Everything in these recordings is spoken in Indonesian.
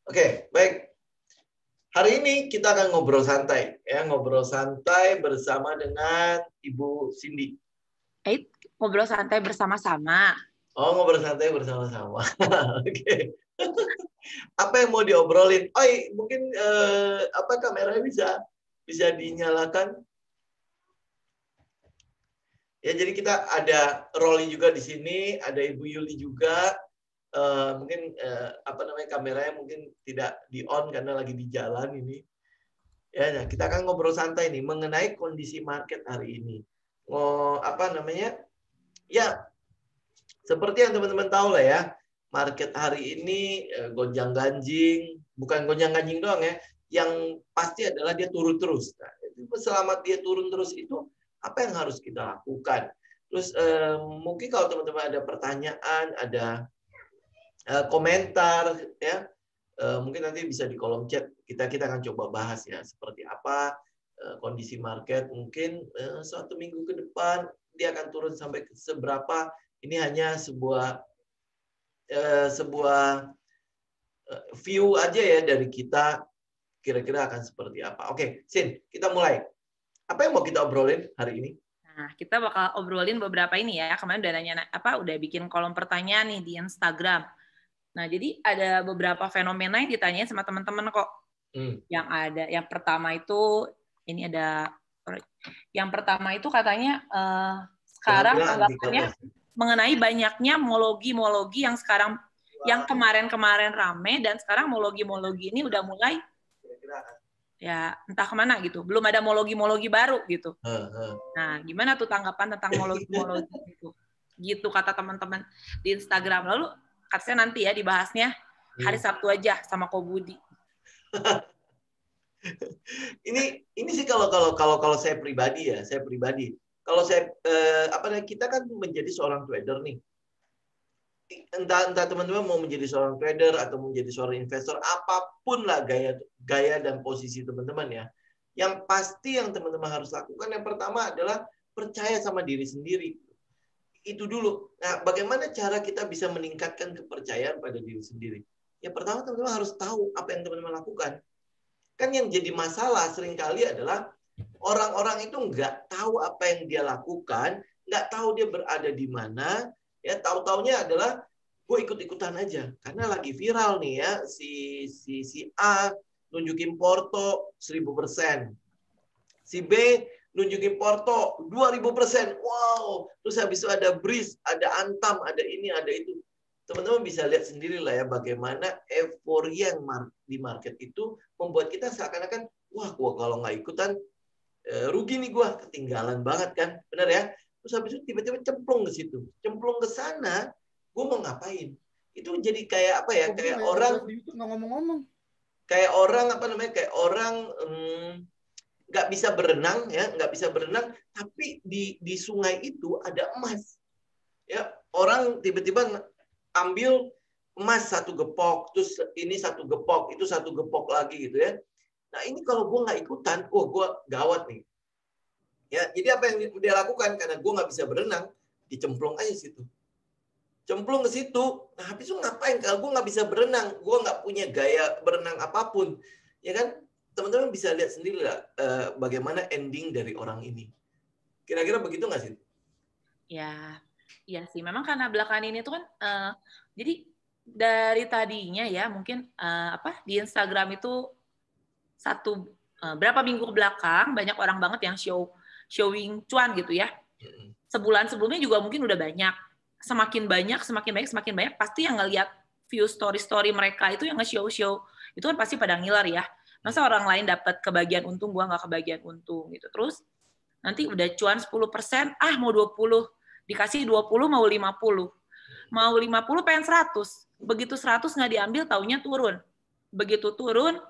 Oke, baik. Hari ini kita akan ngobrol santai, ya, ngobrol santai bersama dengan Ibu Cindy. Ngobrol santai bersama-sama. Oh, ngobrol santai bersama-sama. Oke. Apa yang mau diobrolin? Oh, mungkin apa kameranya bisa dinyalakan? Ya, jadi kita ada Rolly juga di sini, ada Ibu Yuli juga. Mungkin apa namanya kameranya mungkin tidak di on karena lagi di jalan ini. Ya, nah, kita akan ngobrol santai nih mengenai kondisi market hari ini. Apa namanya? Ya, seperti yang teman-teman tahu lah ya, market hari ini gonjang-ganjing, bukan gonjang-ganjing doang ya, yang pasti adalah dia turun terus. Nah, selama dia turun terus itu apa yang harus kita lakukan? Terus mungkin kalau teman-teman ada pertanyaan, ada komentar, ya mungkin nanti bisa di kolom chat. Kita akan coba bahas ya seperti apa kondisi market. Mungkin suatu minggu ke depan dia akan turun sampai seberapa. Ini hanya sebuah view aja ya dari kita kira-kira akan seperti apa. Oke, Sin, kita mulai. Apa yang mau kita obrolin hari ini? Nah, kita bakal obrolin beberapa ini ya. Kemarin udah nanya udah bikin kolom pertanyaan nih di Instagram. Nah, jadi ada beberapa fenomena yang ditanyain sama teman-teman kok. Yang ada, yang pertama itu ini ada yang pertama itu katanya sekarang anggapannya mengenai banyaknya mologi yang sekarang yang kemarin-kemarin rame dan sekarang mologi ini udah mulai ya entah kemana gitu, belum ada mologi baru gitu. Nah, gimana tuh tanggapan tentang mologi gitu? Gitu kata teman-teman di Instagram. Lalu katanya nanti ya dibahasnya hari Sabtu aja sama Ko Budi. ini sih kalau saya pribadi ya, kalau saya kita kan menjadi seorang trader nih. Entah teman-teman mau menjadi seorang trader atau menjadi seorang investor, apapun lah gaya dan posisi teman-teman ya. Yang pasti yang teman-teman harus lakukan yang pertama adalah percaya sama diri sendiri. Itu dulu. Nah, bagaimana cara kita bisa meningkatkan kepercayaan pada diri sendiri? Yang pertama teman-teman harus tahu apa yang teman-teman lakukan. Kan yang jadi masalah seringkali adalah orang-orang itu nggak tahu apa yang dia lakukan, nggak tahu dia berada di mana, ya tahu-taunya adalah gue ikut-ikutan aja karena lagi viral nih ya si A nunjukin Porto 1000%, si B nunjukin Porto 2000%, wow, terus habis itu ada Breeze, ada Antam, ada ini, ada itu. Teman-teman bisa lihat sendiri lah ya bagaimana euforia yang di market itu membuat kita seakan-akan wah gua kalau nggak ikutan rugi nih gua, ketinggalan banget kan, benar ya. Terus habis itu tiba-tiba cemplung ke situ, cemplung ke sana, gua mau ngapain? Itu jadi kayak apa ya? Kayak orang nggak ngomong-ngomong. Kayak orang apa namanya? Kayak orang nggak bisa berenang ya, nggak bisa berenang, tapi di sungai itu ada emas. Ya, orang tiba-tiba ambil emas satu gepok, terus ini satu gepok, itu satu gepok lagi gitu ya. Nah ini kalau gue nggak ikutan, gue gawat nih. Ya, jadi apa yang dia lakukan karena gue nggak bisa berenang, dicemplung aja situ, cemplung ke situ. Nah habis itu ngapain? Kalau gue nggak bisa berenang, gue nggak punya gaya berenang apapun, ya kan? Teman-teman bisa lihat sendiri lah bagaimana ending dari orang ini. Kira-kira begitu nggak sih? Ya, iya sih. Memang karena belakangan ini tuh kan, jadi dari tadinya ya mungkin di Instagram itu berapa minggu ke belakang banyak orang banget yang showing cuan gitu ya. Sebulan sebelumnya juga mungkin udah banyak. Semakin banyak pasti yang ngelihat view story mereka itu yang nge-show itu kan pasti pada ngiler ya. Masa orang lain dapat kebagian untung, gua nggak kebagian untung gitu. Terus nanti udah cuan 10%, mau 20, dikasih 20 mau 50. Mau 50 pengen 100. Begitu 100 nggak diambil, taunya turun. Begitu turun,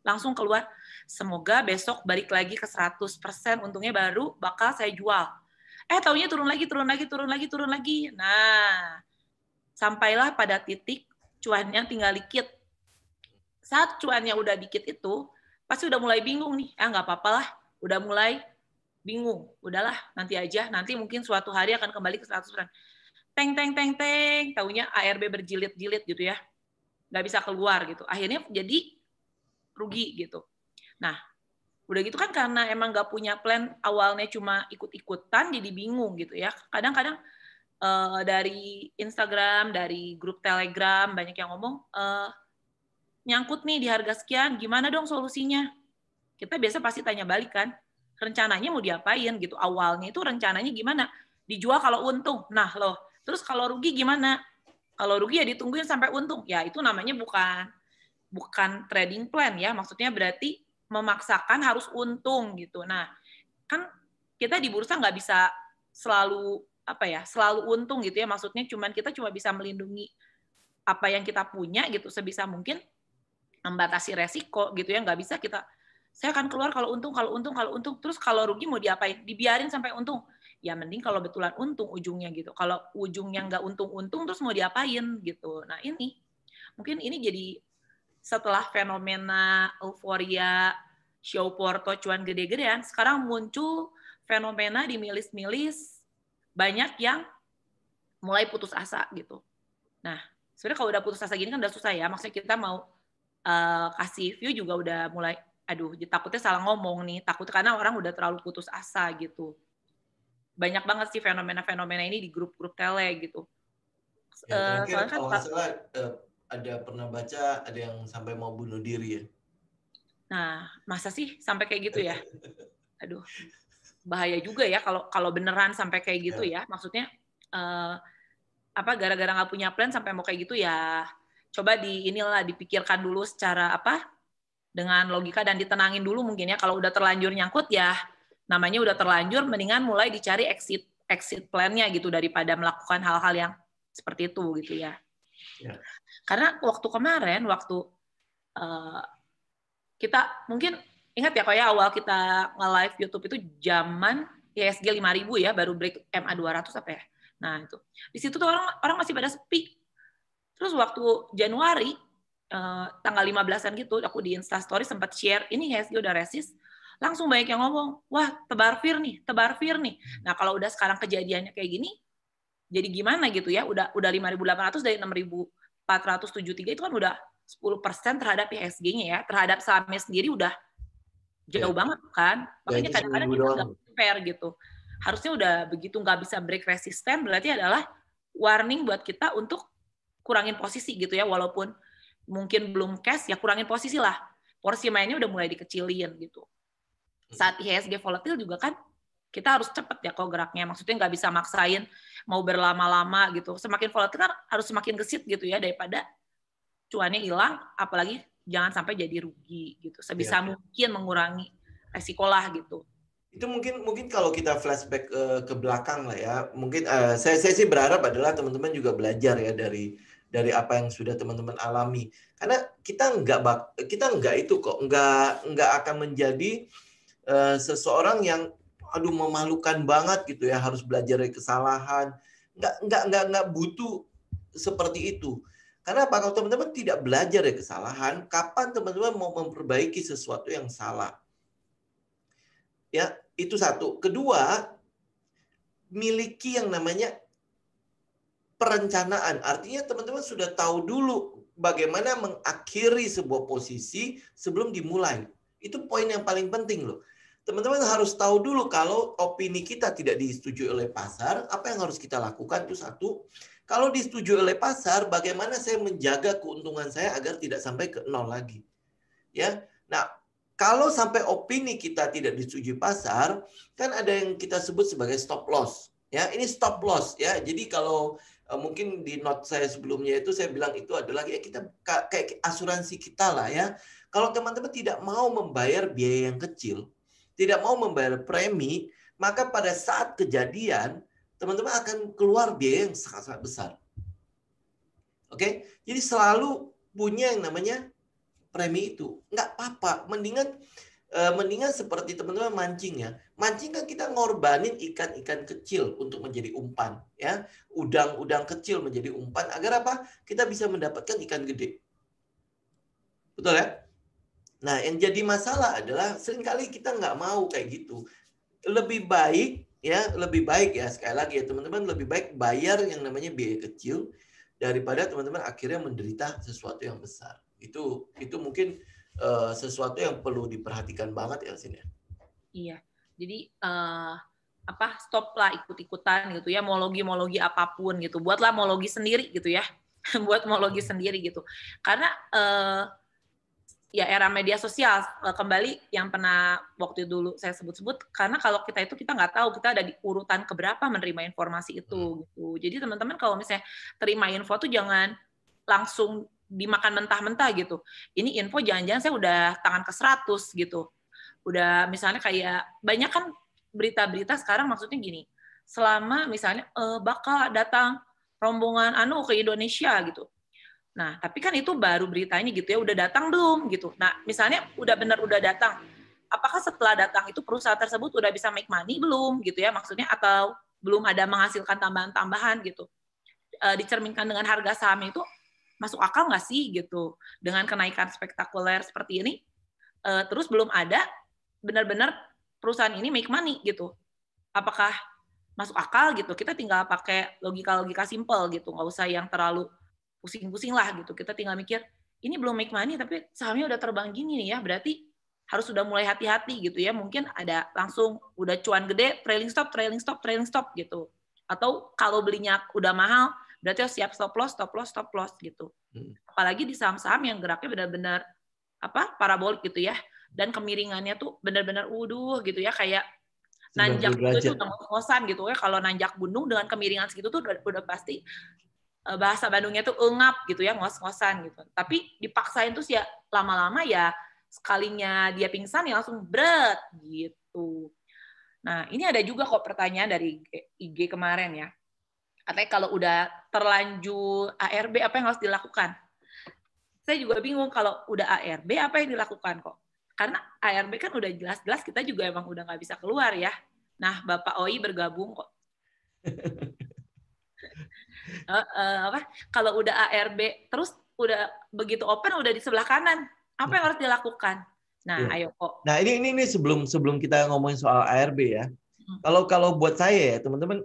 langsung keluar, semoga besok balik lagi ke 100%, untungnya baru bakal saya jual. Taunya turun lagi. Nah, sampailah pada titik cuannya tinggal dikit. Saat cuannya udah dikit itu, pasti udah mulai bingung nih. Nggak apa-apa lah, udah mulai bingung. Udahlah, nanti aja. Nanti mungkin suatu hari akan kembali ke 100%. Teng, taunya ARB berjilid-jilid gitu ya. nggak bisa keluar gitu. Akhirnya jadi rugi gitu. Nah, udah gitu kan karena emang nggak punya plan, awalnya cuma ikut-ikutan, jadi bingung gitu ya. Kadang-kadang dari Instagram, dari grup Telegram banyak yang ngomong nyangkut nih di harga sekian, gimana dong solusinya? Kita biasa pasti tanya balik kan, rencananya mau diapain gitu. Awalnya itu rencananya gimana? Dijual kalau untung. Nah loh, terus kalau rugi gimana? Kalau rugi ya ditungguin sampai untung. Ya itu namanya bukan trading plan ya. Maksudnya berarti memaksakan harus untung gitu. Nah, kan kita di bursa nggak bisa selalu selalu untung gitu ya. Maksudnya kita cuma bisa melindungi apa yang kita punya gitu sebisa mungkin, membatasi resiko gitu ya. Nggak bisa saya akan keluar kalau untung, terus kalau rugi mau diapain? Dibiarin sampai untung. Ya mending kalau betulan untung ujungnya gitu. Kalau ujungnya nggak untung-untung terus mau diapain gitu. Nah mungkin ini jadi setelah fenomena euforia show Porto cuan gede-gedean, sekarang muncul fenomena di milis-milis banyak yang mulai putus asa gitu. Nah, sebenarnya kalau udah putus asa gini kan udah susah ya. Maksudnya kita mau kasih view juga udah mulai, aduh takutnya salah ngomong nih, takutnya karena orang udah terlalu putus asa gitu. Banyak banget sih fenomena-fenomena ini di grup-grup tele gitu. Ya, terakhir kan, kalau nggak salah ada pernah baca ada yang sampai mau bunuh diri ya. Nah, masa sih sampai kayak gitu ya? Aduh, bahaya juga ya kalau beneran sampai kayak gitu ya. Maksudnya gara-gara nggak punya plan sampai mau kayak gitu ya. Coba dipikirkan dulu secara dengan logika dan ditenangin dulu mungkin ya. Kalau udah terlanjur nyangkut ya namanya udah terlanjur, mendingan mulai dicari exit plan-nya gitu daripada melakukan hal-hal yang seperti itu gitu ya. Karena waktu kemarin kita mungkin ingat ya kayak awal kita nge-live YouTube itu zaman IHSG 5.000 ya, baru break MA 200 apa ya. Nah, itu. Di situ tuh orang masih pada sepi. Terus waktu Januari tanggal 15-an gitu, aku di Instastory sempat share, ini IHSG udah resist, langsung banyak yang ngomong, wah tebar fear nih. Nah kalau udah sekarang kejadiannya kayak gini, jadi gimana gitu ya, udah 5.800 dari 6.473 itu kan udah 10% terhadap IHSG-nya ya, terhadap sahamnya sendiri udah jauh banget kan, makanya kadang-kadang kita nggak fair gitu. Harusnya udah begitu nggak bisa break resisten, berarti adalah warning buat kita untuk kurangin posisi gitu ya, walaupun mungkin belum cash, ya kurangin posisi lah. Porsi mainnya udah mulai dikecilin gitu. Saat IHSG volatil juga kan, kita harus cepet ya kok geraknya. Maksudnya nggak bisa maksain mau berlama-lama gitu. Semakin volatil kan harus semakin gesit gitu ya, daripada cuannya hilang, apalagi jangan sampai jadi rugi gitu. Sebisa mungkin mengurangi resiko lah gitu. Itu mungkin kalau kita flashback ke belakang lah ya, mungkin saya sih berharap adalah teman-teman juga belajar ya dari apa yang sudah teman-teman alami, karena kita nggak itu kok nggak akan menjadi seseorang yang memalukan banget gitu ya, harus belajar dari kesalahan, nggak butuh seperti itu. Karena apa? Kalau teman-teman tidak belajar dari kesalahan, kapan teman-teman mau memperbaiki sesuatu yang salah? Ya, itu satu. Kedua, miliki yang namanya perencanaan. Artinya teman-teman sudah tahu dulu bagaimana mengakhiri sebuah posisi sebelum dimulai. Itu poin yang paling penting loh. Teman-teman harus tahu dulu kalau opini kita tidak disetujui oleh pasar, apa yang harus kita lakukan itu satu. Kalau disetujui oleh pasar, bagaimana saya menjaga keuntungan saya agar tidak sampai ke nol lagi. Ya. Nah, kalau sampai opini kita tidak disetujui pasar, kan ada yang kita sebut sebagai stop loss. Ya, ini stop loss ya. Jadi kalau mungkin di note saya sebelumnya itu saya bilang itu adalah ya kita kayak asuransi kita lah ya. Kalau teman-teman tidak mau membayar biaya yang kecil, tidak mau membayar premi, maka pada saat kejadian teman-teman akan keluar biaya yang sangat-sangat besar. Oke? Jadi selalu punya yang namanya premi itu. Nggak apa-apa, mendingan seperti teman-teman mancing ya. Mancing kan kita ngorbanin ikan-ikan kecil untuk menjadi umpan ya. Udang-udang kecil menjadi umpan agar apa? Kita bisa mendapatkan ikan gede. Betul ya? Nah, yang jadi masalah adalah seringkali kita nggak mau kayak gitu. Lebih baik ya sekali lagi ya teman-teman, lebih baik bayar yang namanya biaya kecil daripada teman-teman akhirnya menderita sesuatu yang besar. Itu mungkin sesuatu yang perlu diperhatikan banget ya sini. Iya. Jadi stop lah ikut-ikutan gitu ya, mau logi apapun gitu. Buatlah mau logi sendiri gitu ya. Buat mau logi sendiri gitu. Karena ya era media sosial, kembali yang pernah waktu dulu saya sebut-sebut, karena kalau kita nggak tahu kita ada di urutan keberapa menerima informasi itu gitu. Jadi teman-teman kalau misalnya terima info tuh jangan langsung dimakan mentah-mentah gitu. Ini info jangan-jangan saya udah tangan ke 100 gitu. Udah misalnya kayak banyak kan berita-berita sekarang, maksudnya gini, selama misalnya bakal datang rombongan ke Indonesia gitu. Nah, tapi kan itu baru beritanya gitu ya, udah datang belum gitu. Nah, misalnya udah datang, apakah setelah datang itu perusahaan tersebut udah bisa make money belum gitu ya, maksudnya, atau belum ada menghasilkan tambahan-tambahan gitu. Dicerminkan dengan harga saham itu masuk akal nggak sih gitu, dengan kenaikan spektakuler seperti ini, terus belum ada benar-benar perusahaan ini make money gitu. Apakah masuk akal gitu? Kita tinggal pakai logika-logika simple gitu, nggak usah yang terlalu pusing-pusing lah gitu. Kita tinggal mikir, ini belum make money tapi sahamnya udah terbang gini nih ya, berarti harus sudah mulai hati-hati gitu ya. Mungkin ada langsung udah cuan gede, trailing stop gitu. Atau kalau belinya udah mahal, berarti harus siap stop loss gitu. Apalagi di saham-saham yang geraknya benar-benar parabolik gitu ya. Dan kemiringannya tuh benar-benar gitu ya, kayak nanjak itu udah ngos-ngosan gitu ya. Kalau nanjak gunung dengan kemiringan segitu tuh udah pasti bahasa Bandungnya tuh engap gitu ya, ngos-ngosan gitu. Tapi dipaksain terus ya lama-lama ya sekalinya dia pingsan ya langsung berat gitu. Nah, ini ada juga kok pertanyaan dari IG kemarin ya. Katanya kalau udah terlanjur ARB apa yang harus dilakukan? Saya juga bingung, kalau udah ARB apa yang dilakukan kok. Karena ARB kan udah jelas-jelas kita juga emang udah nggak bisa keluar ya. Nah, Bapak Oi bergabung kok. Kalau udah ARB terus udah begitu open udah di sebelah kanan, apa yang harus dilakukan? Nah, ayo kok. Nah, ini sebelum kita ngomongin soal ARB ya. Kalau buat saya ya, teman-teman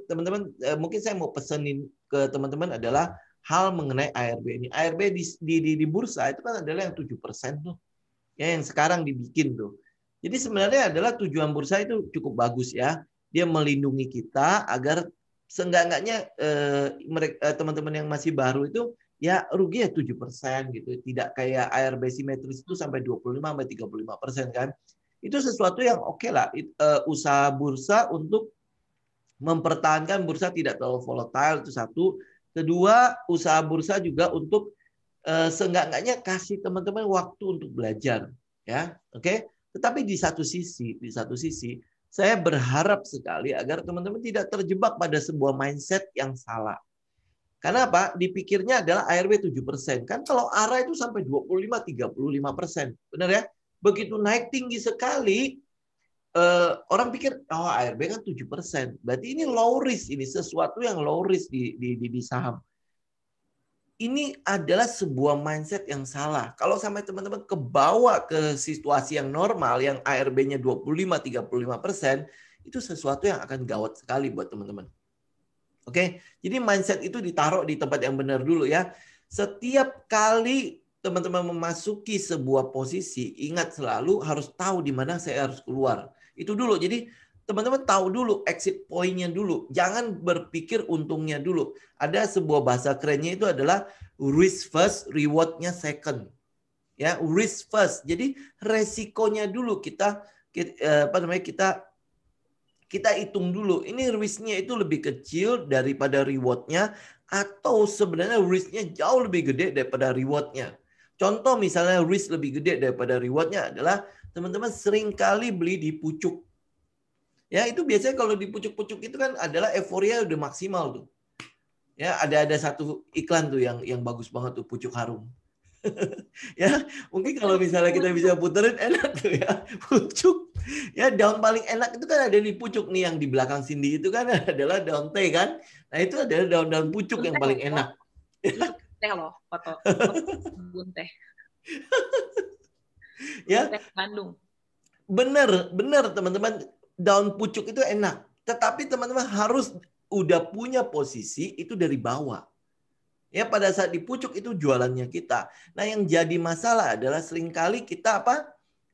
mungkin saya mau pesenin ke teman-teman adalah hal mengenai ARB ini. ARB di bursa itu kan adalah yang 7% tuh. Ya, yang sekarang dibikin tuh. Jadi sebenarnya adalah tujuan bursa itu cukup bagus ya. Dia melindungi kita agar seenggak-enggaknya teman-teman yang masih baru itu ya rugi ya 7% gitu. Tidak kayak ARB simetris itu sampai 25-35% kan. Itu sesuatu yang oke lah. Usaha bursa untuk mempertahankan bursa tidak terlalu volatile itu satu. Kedua, usaha bursa juga untuk seenggak-enggaknya kasih teman-teman waktu untuk belajar, ya, oke. Tetapi di satu sisi, saya berharap sekali agar teman-teman tidak terjebak pada sebuah mindset yang salah. Karena apa? Dipikirnya adalah ARB 7%. Kan kalau ARA itu sampai 25-35%, benar ya? Begitu naik tinggi sekali, orang pikir, oh ARB kan 7%. Berarti ini low risk, ini sesuatu yang low risk di saham. Ini adalah sebuah mindset yang salah. Kalau sampai teman-teman kebawa ke situasi yang normal, yang ARB-nya 25-35%, itu sesuatu yang akan gawat sekali buat teman-teman. Oke, jadi mindset itu ditaruh di tempat yang benar dulu ya. Setiap kali teman-teman memasuki sebuah posisi, ingat selalu harus tahu di mana saya harus keluar. Itu dulu. Jadi teman-teman tahu dulu exit point-nya dulu. Jangan berpikir untungnya dulu. Ada sebuah bahasa kerennya itu adalah risk first, reward-nya second. Ya, risk first. Jadi resikonya dulu kita hitung dulu. Ini risk-nya itu lebih kecil daripada reward-nya atau sebenarnya risk-nya jauh lebih gede daripada reward-nya. Contoh misalnya risk lebih gede daripada reward-nya adalah teman-teman sering kali beli di pucuk. Ya, itu biasanya kalau di pucuk-pucuk itu kan adalah euforia udah maksimal tuh. Ya, ada satu iklan tuh yang bagus banget tuh, pucuk harum. Ya, mungkin kalau misalnya kita bisa puterin enak tuh ya, pucuk. Ya, daun paling enak itu kan ada di pucuk nih, yang di belakang Cindy itu kan adalah daun teh kan. Nah, itu adalah daun-daun pucuk yang paling enak. Teh loh, foto kebun teh. Ya. Teh Bandung. Bener teman-teman. Daun pucuk itu enak, tetapi teman-teman harus udah punya posisi itu dari bawah. Ya, pada saat di pucuk itu jualannya kita. Nah, yang jadi masalah adalah seringkali kita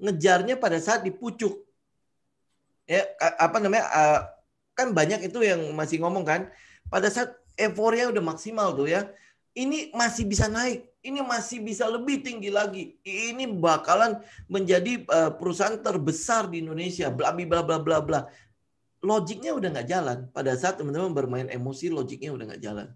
ngejarnya pada saat di pucuk. Ya, kan banyak itu yang masih ngomong kan, pada saat euforia udah maksimal tuh ya. Ini masih bisa naik, ini masih bisa lebih tinggi lagi. Ini bakalan menjadi perusahaan terbesar di Indonesia, bla bla bla bla bla. Logiknya udah nggak jalan. Pada saat teman-teman bermain emosi, logiknya udah nggak jalan.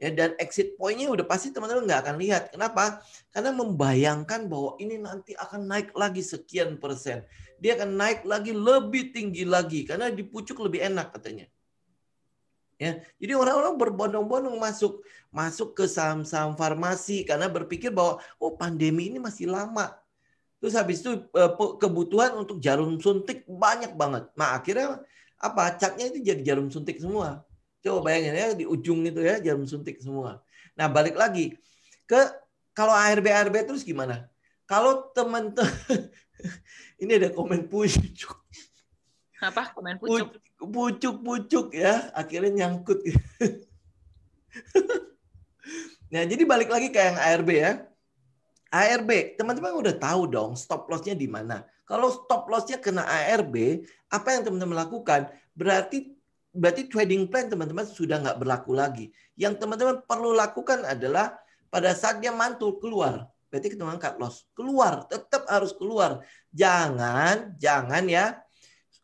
Ya, dan exit point-nya udah pasti teman-teman nggak akan lihat. Kenapa? Karena membayangkan bahwa ini nanti akan naik lagi sekian persen. Dia akan naik lagi lebih tinggi lagi. Karena di pucuk lebih enak katanya. Ya, jadi orang-orang berbondong-bondong masuk ke saham-saham farmasi karena berpikir bahwa pandemi ini masih lama. Terus habis itu kebutuhan untuk jarum suntik banyak banget. Nah, akhirnya catnya itu jadi jarum suntik semua. Coba bayangin ya, di ujung itu ya jarum suntik semua. Nah, balik lagi ke kalau ARB terus gimana? Kalau teman-teman ini ada komen pucuk. Apa komen pucuk? Pucuk ya, akhirnya nyangkut. Nah, jadi balik lagi ke yang ARB ya. ARB, teman-teman udah tahu dong stop loss-nya di mana. Kalau stop loss-nya kena ARB, apa yang teman-teman lakukan? Berarti trading plan teman-teman sudah nggak berlaku lagi. Yang teman-teman perlu lakukan adalah pada saat dia mantul keluar. Berarti teman-teman cut loss. Keluar, tetap harus keluar. Jangan ya.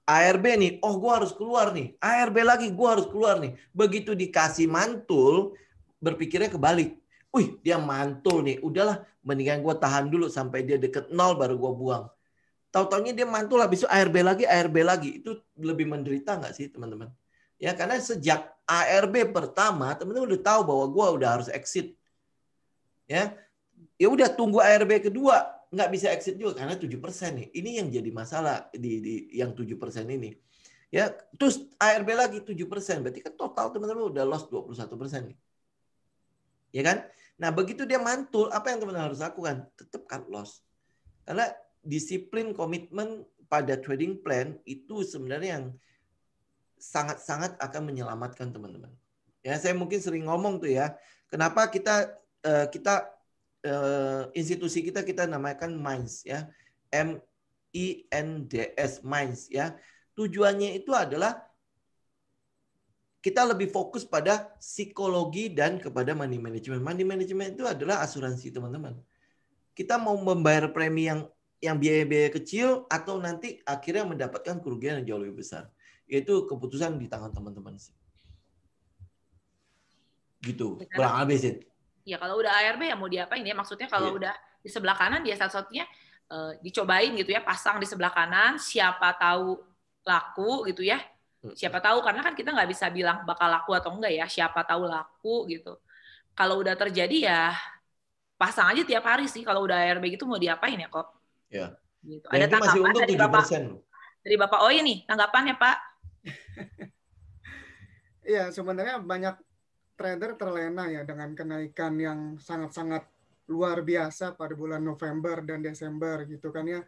ARB nih, gue harus keluar nih. ARB lagi, gue harus keluar nih. Begitu dikasih mantul, berpikirnya kebalik. Wih, dia mantul nih. Udahlah, mendingan gue tahan dulu sampai dia deket 0 baru gue buang. Tahu-taunya dia mantul, habis itu ARB lagi. Itu lebih menderita nggak sih teman-teman? Ya, karena sejak ARB pertama, teman-teman udah tahu bahwa gue udah harus exit. Ya udah tunggu ARB kedua, nggak bisa exit juga karena 7% nih. Ini yang jadi masalah di yang 7% ini. Ya, terus ARB lagi 7%, berarti kan total teman-teman udah loss 21% nih. Ya kan? Nah, begitu dia mantul, apa yang teman-teman harus lakukan? Tetap cut loss. Karena disiplin komitmen pada trading plan itu sebenarnya yang sangat-sangat akan menyelamatkan teman-teman. Ya, saya mungkin sering ngomong tuh ya, kenapa kita institusi kita namakan Minds ya, MINDS, Minds ya. Tujuannya itu adalah kita lebih fokus pada psikologi dan kepada money management. Money management itu adalah asuransi teman-teman. Kita mau membayar premi yang biaya-biaya kecil atau nanti akhirnya mendapatkan kerugian yang jauh lebih besar. Itu keputusan di tangan teman-teman sih. Gitu. Kurang lebih sih. Ya kalau udah ARB ya mau diapain ya? Maksudnya kalau udah di sebelah kanan dia satu-satunya dicobain gitu ya, pasang di sebelah kanan, siapa tahu laku gitu ya. Siapa tahu, karena kan kita nggak bisa bilang bakal laku atau enggak ya, siapa tahu laku gitu. Kalau udah terjadi ya pasang aja tiap hari sih. Kalau udah ARB gitu mau diapain ya kok? Ya. Gitu. Ada tanggapan dari Bapak Oyi nih, tanggapannya Pak? Iya, sebenarnya banyak trader terlena ya dengan kenaikan yang sangat-sangat luar biasa pada bulan November dan Desember gitu kan ya.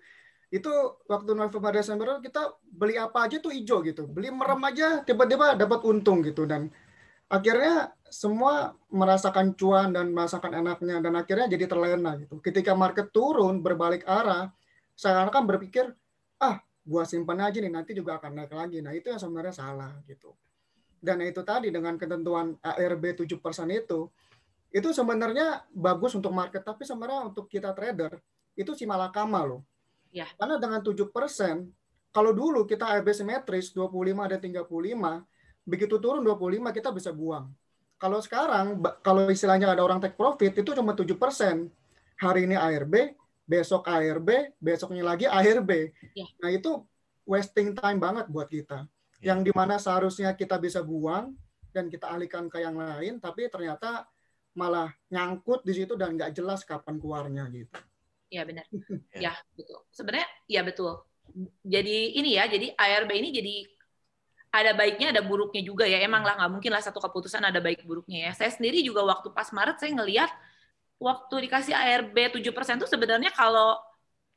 Itu waktu November Desember kita beli apa aja tuh hijau gitu. Beli merem aja tiba-tiba dapat untung gitu, dan akhirnya semua merasakan cuan dan merasakan enaknya, dan akhirnya jadi terlena gitu. Ketika market turun berbalik arah, saya kan berpikir, gua simpan aja nih nanti juga akan naik lagi. Nah, itu yang sebenarnya salah gitu. Dan itu tadi dengan ketentuan ARB 7% itu sebenarnya bagus untuk market, tapi sebenarnya untuk kita trader itu si malakama loh. Ya. Karena dengan 7%, kalau dulu kita ARB simetris 25 dan 35, begitu turun 25 kita bisa buang. Kalau sekarang, kalau istilahnya ada orang take profit, itu cuma 7%. Hari ini ARB, besok ARB, besoknya lagi ARB. Ya. Nah, itu wasting time banget buat kita. Yang dimana seharusnya kita bisa buang dan kita alihkan ke yang lain, tapi ternyata malah nyangkut di situ dan nggak jelas kapan keluarnya gitu. Ya benar. Ya betul. Sebenarnya ya betul. Jadi ini ya, jadi ARB ini jadi ada baiknya ada buruknya juga ya. Emang lah nggak mungkin lah satu keputusan ada baik buruknya ya. Saya sendiri juga waktu pas Maret saya ngelihat waktu dikasih ARB 7% itu sebenarnya kalau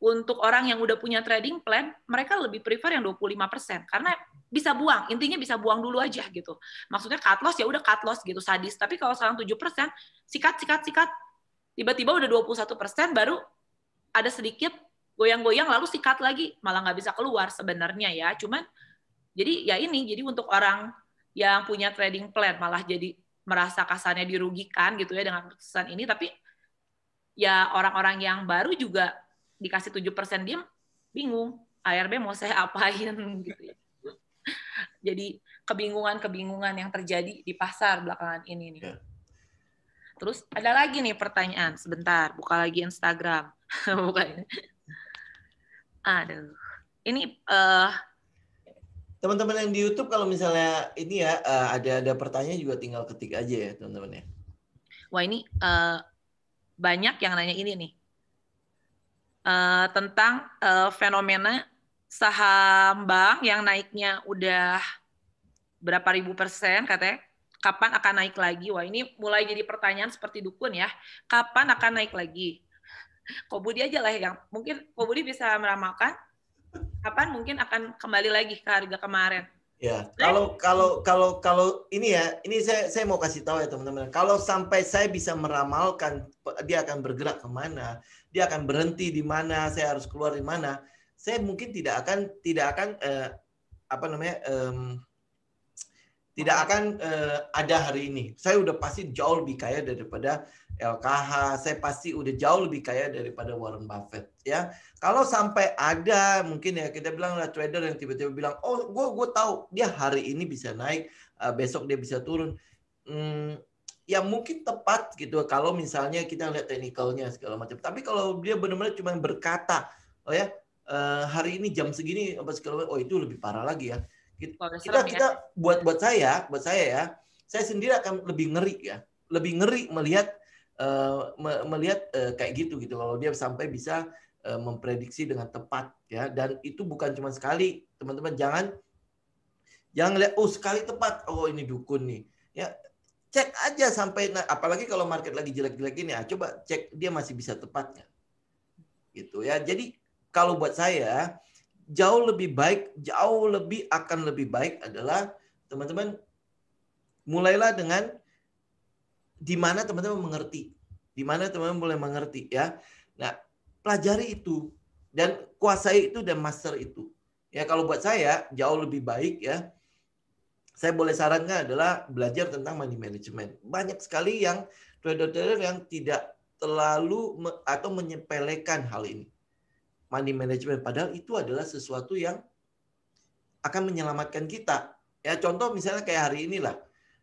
untuk orang yang udah punya trading plan, mereka lebih prefer yang 25%. Karena bisa buang, intinya bisa buang dulu aja gitu. Maksudnya cut loss ya udah cut loss gitu, sadis. Tapi kalau sekarang 7%, sikat. Tiba-tiba udah 21%, baru ada sedikit goyang-goyang, lalu sikat lagi. Malah nggak bisa keluar sebenarnya ya. Cuman, jadi untuk orang yang punya trading plan, malah jadi merasa kasarnya dirugikan gitu ya dengan keputusan ini. Tapi ya orang-orang yang baru juga dikasih 7% diem, bingung. ARB mau saya apain gitu ya. Jadi kebingungan yang terjadi di pasar belakangan ini nih. Terus ada lagi nih pertanyaan. Sebentar, buka lagi Instagram. Buka. Aduh. Ini teman-teman yang di YouTube kalau misalnya ini ya ada pertanyaan juga tinggal ketik aja ya teman-teman ya. Wah ini banyak yang nanya ini nih. Tentang fenomena saham bank yang naiknya udah berapa ribu persen katanya, kapan akan naik lagi? Wah ini mulai jadi pertanyaan seperti dukun ya, kapan akan naik lagi? Ko Budi aja lah yang mungkin Ko Budi bisa meramalkan kapan mungkin akan kembali lagi ke harga kemarin. Ya, kalau ini ya, ini saya mau kasih tahu ya teman-teman. Kalau sampai saya bisa meramalkan dia akan bergerak kemana, dia akan berhenti di mana, saya harus keluar di mana, saya mungkin tidak akan ada hari ini. Saya udah pasti jauh lebih kaya daripada LKH, saya pasti udah jauh lebih kaya daripada Warren Buffett ya. Kalau sampai ada mungkin ya kita bilang lah trader yang tiba-tiba bilang, oh gue tahu dia hari ini bisa naik, besok dia bisa turun. Ya mungkin tepat gitu kalau misalnya kita lihat teknikalnya segala macam. Tapi kalau dia benar-benar cuma berkata, oh ya hari ini jam segini apa segala macam, oh itu lebih parah lagi ya. Kita buat saya ya, saya sendiri akan lebih ngeri melihat kayak gitu kalau dia sampai bisa memprediksi dengan tepat ya. Dan itu bukan cuma sekali, teman-teman, jangan lihat sekali tepat, oh ini dukun nih ya. Cek aja sampai, apalagi kalau market lagi jelek-jelek ini, coba cek dia masih bisa tepat nggak gitu ya. Jadi kalau buat saya jauh lebih baik adalah teman-teman mulailah dengan di mana teman-teman mengerti. Di mana teman-teman mulai mengerti ya. Nah, pelajari itu dan kuasai itu dan master itu. Ya kalau buat saya jauh lebih baik ya. Saya boleh sarankan adalah belajar tentang money management. Banyak sekali yang trader-trader yang tidak terlalu atau menyepelekan hal ini. Money management, padahal itu adalah sesuatu yang akan menyelamatkan kita. Ya contoh misalnya kayak hari inilah,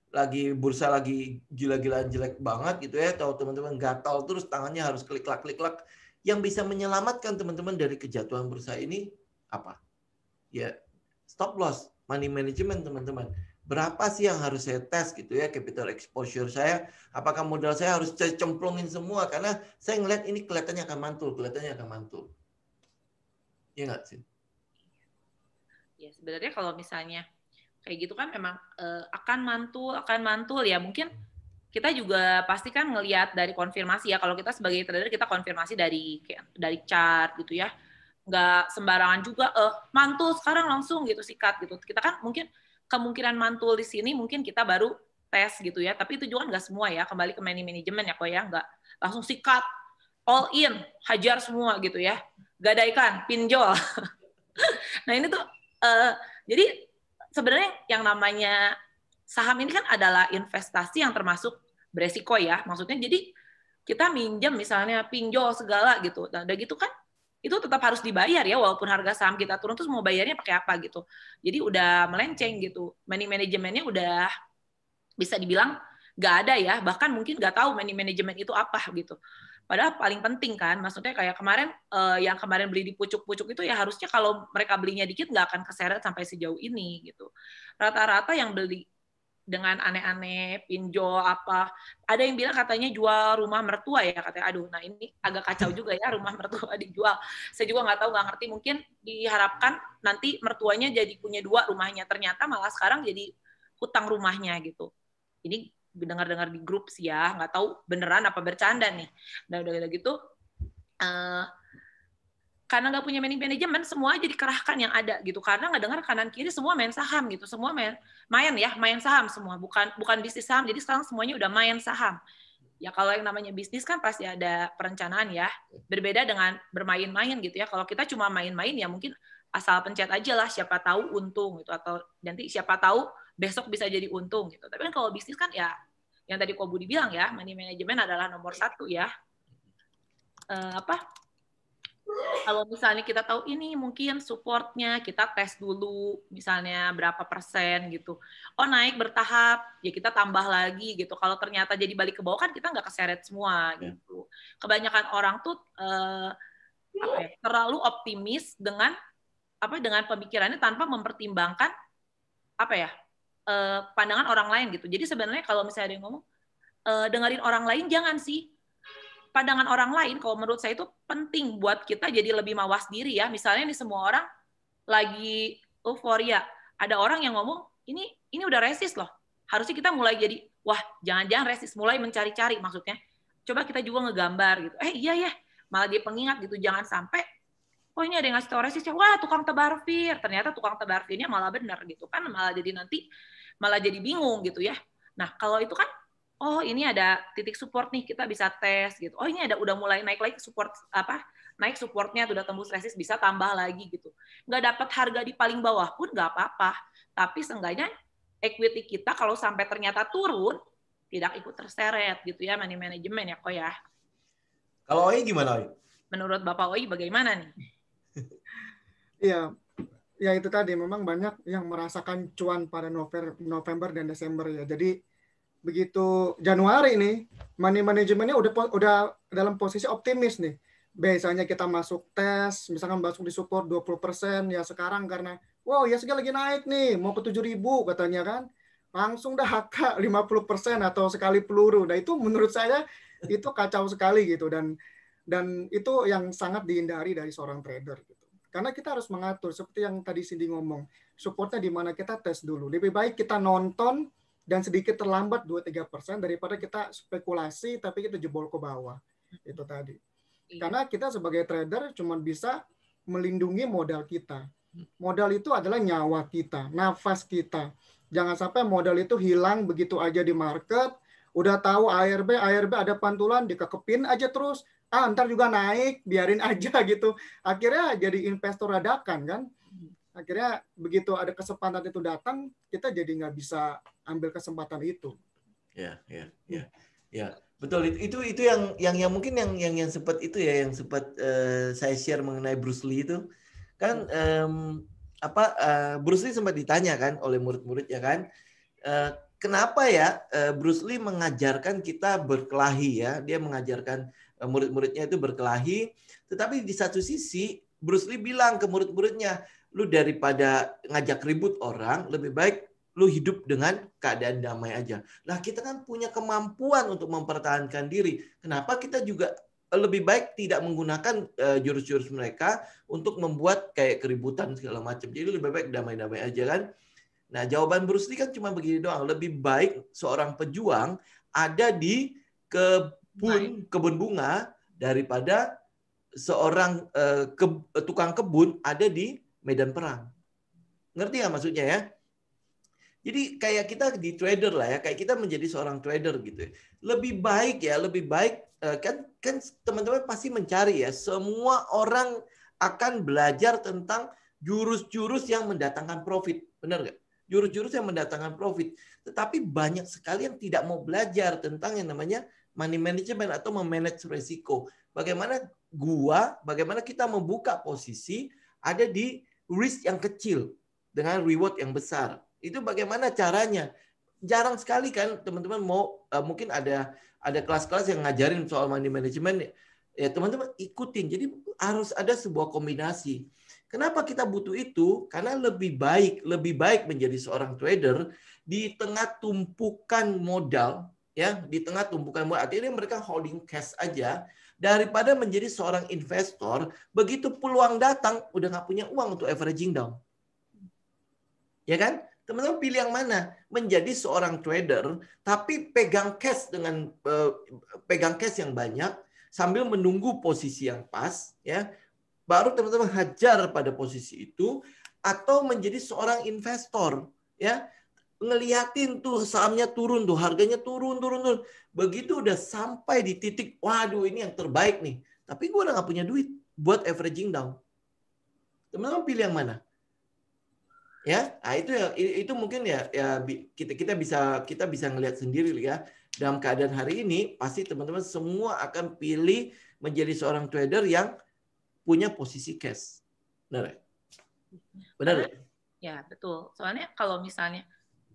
lagi bursa lagi gila-gilaan jelek banget gitu ya, atau teman-teman gatal terus tangannya harus klik-klak. Yang bisa menyelamatkan teman-teman dari kejatuhan bursa ini apa? Ya stop loss, money management teman-teman. Berapa sih yang harus saya tes gitu ya, capital exposure saya, apakah modal saya harus cemplungin semua, karena saya ngeliat ini kelihatannya akan mantul. Iya nggak sih? Ya sebenarnya kalau misalnya kayak gitu kan memang akan mantul ya. Mungkin kita juga pasti kan ngelihat dari konfirmasi ya. Kalau kita sebagai trader kita konfirmasi dari chart gitu ya. Nggak sembarangan juga mantul sekarang langsung gitu sikat gitu. Kita kan mungkin kemungkinan mantul di sini mungkin kita baru tes gitu ya. Tapi itu juga nggak semua ya. Kembali ke money management ya kok ya. Nggak langsung sikat all in, hajar semua gitu ya. Gadaikan, pinjol. Nah ini tuh jadi sebenarnya yang namanya saham ini kan adalah investasi yang termasuk beresiko ya. Maksudnya jadi kita minjem misalnya pinjol segala gitu. Nah udah gitu kan itu tetap harus dibayar ya walaupun harga saham kita turun terus mau bayarnya pakai apa gitu. Jadi udah melenceng gitu. Money manajemennya udah bisa dibilang nggak ada ya. Bahkan mungkin nggak tahu money management itu apa gitu. Padahal paling penting kan, maksudnya kayak kemarin yang kemarin beli di pucuk-pucuk itu ya harusnya kalau mereka belinya dikit nggak akan keseret sampai sejauh ini gitu. Rata-rata yang beli dengan aneh-aneh, pinjol apa, ada yang bilang katanya jual rumah mertua ya katanya. Aduh, nah ini agak kacau juga ya rumah mertua dijual. Saya juga nggak tahu, nggak ngerti. Mungkin diharapkan nanti mertuanya jadi punya 2 rumahnya, ternyata malah sekarang jadi hutang rumahnya gitu. Ini dengar-dengar di grup sih ya, nggak tahu beneran apa bercanda nih. Dan udah gitu karena nggak punya manajemen, semua aja dikerahkan yang ada gitu. Karena nggak dengar kanan kiri semua main saham gitu, semua main saham semua, bukan bisnis saham. Jadi sekarang semuanya udah main saham. Ya kalau yang namanya bisnis kan pasti ada perencanaan ya. Berbeda dengan bermain-main gitu ya. Kalau kita cuma main-main ya mungkin asal pencet aja lah, siapa tahu untung gitu, atau nanti siapa tahu besok bisa jadi untung gitu. Tapi kan kalau bisnis kan ya yang tadi Ko Budi bilang ya, money management adalah nomor 1 ya. Kalau misalnya kita tahu ini mungkin supportnya, kita tes dulu misalnya berapa persen gitu. Oh naik bertahap, ya kita tambah lagi gitu. Kalau ternyata jadi balik ke bawah kan kita nggak keseret semua gitu. Kebanyakan orang tuh terlalu optimis dengan pemikirannya tanpa mempertimbangkan pandangan orang lain gitu. Jadi sebenarnya kalau misalnya ada yang ngomong dengerin orang lain, jangan sih. Pandangan orang lain kalau menurut saya itu penting buat kita jadi lebih mawas diri ya. Misalnya nih semua orang lagi euforia, ada orang yang ngomong ini udah resist loh. Harusnya kita mulai jadi wah jangan-jangan resist, mulai mencari-cari maksudnya. Coba kita juga ngegambar gitu. Iya ya, malah dia pengingat gitu. Jangan sampai oh ini ada yang ngasih tau resist ya, wah tukang tebar fir. Ternyata tukang tebar firnya malah benar gitu kan, malah jadi bingung gitu ya. Nah kalau itu kan oh ini ada titik support nih, kita bisa tes gitu. Oh ini udah mulai naik lagi support naik supportnya udah tembus resist, bisa tambah lagi gitu. Nggak dapat harga di paling bawah pun nggak apa-apa, tapi seenggaknya equity kita kalau sampai ternyata turun tidak ikut terseret gitu ya, money management ya kok ya. Kalau Oi gimana Oi? Menurut Bapak Oi bagaimana nih? Iya, ya itu tadi memang banyak yang merasakan cuan pada November dan Desember ya. Jadi begitu Januari nih, money manajemennya udah dalam posisi optimis nih. Biasanya kita masuk tes, misalkan masuk di support 20%, ya sekarang karena wow IHSG lagi naik nih, mau ke 7.000 katanya kan, langsung dah HK 50% atau sekali peluru. Nah itu menurut saya itu kacau sekali gitu, dan itu yang sangat dihindari dari seorang trader gitu. Karena kita harus mengatur seperti yang tadi Cindy ngomong, supportnya di mana kita tes dulu. Lebih baik kita nonton dan sedikit terlambat 2-3% daripada kita spekulasi tapi kita jebol ke bawah. Itu tadi. Karena kita sebagai trader cuma bisa melindungi modal kita. Modal itu adalah nyawa kita, nafas kita. Jangan sampai modal itu hilang begitu aja di market, udah tahu ARB ada pantulan, dikekepin aja terus, ntar juga naik, biarin aja gitu. Akhirnya jadi investor dadakan kan. Akhirnya begitu ada kesempatan itu datang, kita jadi nggak bisa ambil kesempatan itu. Ya, betul. Itu yang mungkin yang sempat itu ya, yang sempat saya share mengenai Bruce Lee itu kan Bruce Lee sempat ditanya kan oleh murid-muridnya kan, kenapa ya Bruce Lee mengajarkan kita berkelahi ya, dia mengajarkan murid-muridnya itu berkelahi, tetapi di satu sisi Bruce Lee bilang ke murid-muridnya, lu daripada ngajak ribut orang, lebih baik lu hidup dengan keadaan damai aja. Lah kita kan punya kemampuan untuk mempertahankan diri. Kenapa kita juga lebih baik tidak menggunakan jurus-jurus mereka untuk membuat kayak keributan segala macam. Jadi lebih baik damai-damai aja kan. Nah jawaban Bruce Lee kan cuma begini doang. Lebih baik seorang pejuang ada di kebun bunga daripada seorang tukang kebun ada di medan perang. Ngerti nggak maksudnya ya? Jadi kayak kita di trader lah ya, kayak kita menjadi seorang trader gitu. Lebih baik kan teman-teman pasti mencari ya, semua orang akan belajar tentang jurus-jurus yang mendatangkan profit. Benar nggak? Jurus-jurus yang mendatangkan profit. Tetapi banyak sekali yang tidak mau belajar tentang yang namanya money management atau memanage resiko. Bagaimana kita membuka posisi ada di risk yang kecil dengan reward yang besar. Itu bagaimana caranya? Jarang sekali kan teman-teman mau mungkin ada kelas-kelas yang ngajarin soal money management ya teman-teman ikutin. Jadi harus ada sebuah kombinasi. Kenapa kita butuh itu? Karena lebih baik menjadi seorang trader di tengah tumpukan modal ya, di tengah tumpukan modal. Artinya mereka holding cash aja daripada menjadi seorang investor begitu peluang datang udah nggak punya uang untuk averaging down. Ya kan? Teman-teman pilih yang mana? Menjadi seorang trader, tapi pegang cash yang banyak sambil menunggu posisi yang pas, ya. baru teman-teman hajar pada posisi itu, atau menjadi seorang investor, ya. Ngeliatin tuh sahamnya turun tuh, harganya turun. Begitu udah sampai di titik, waduh ini yang terbaik nih. Tapi gue udah nggak punya duit buat averaging down. Teman-teman pilih yang mana? Ya, nah itu mungkin ya kita bisa ngelihat sendiri ya. Dalam keadaan hari ini pasti teman-teman semua akan pilih menjadi seorang trader yang punya posisi cash. Benar ya? Benar ya? Ya, betul. Soalnya kalau misalnya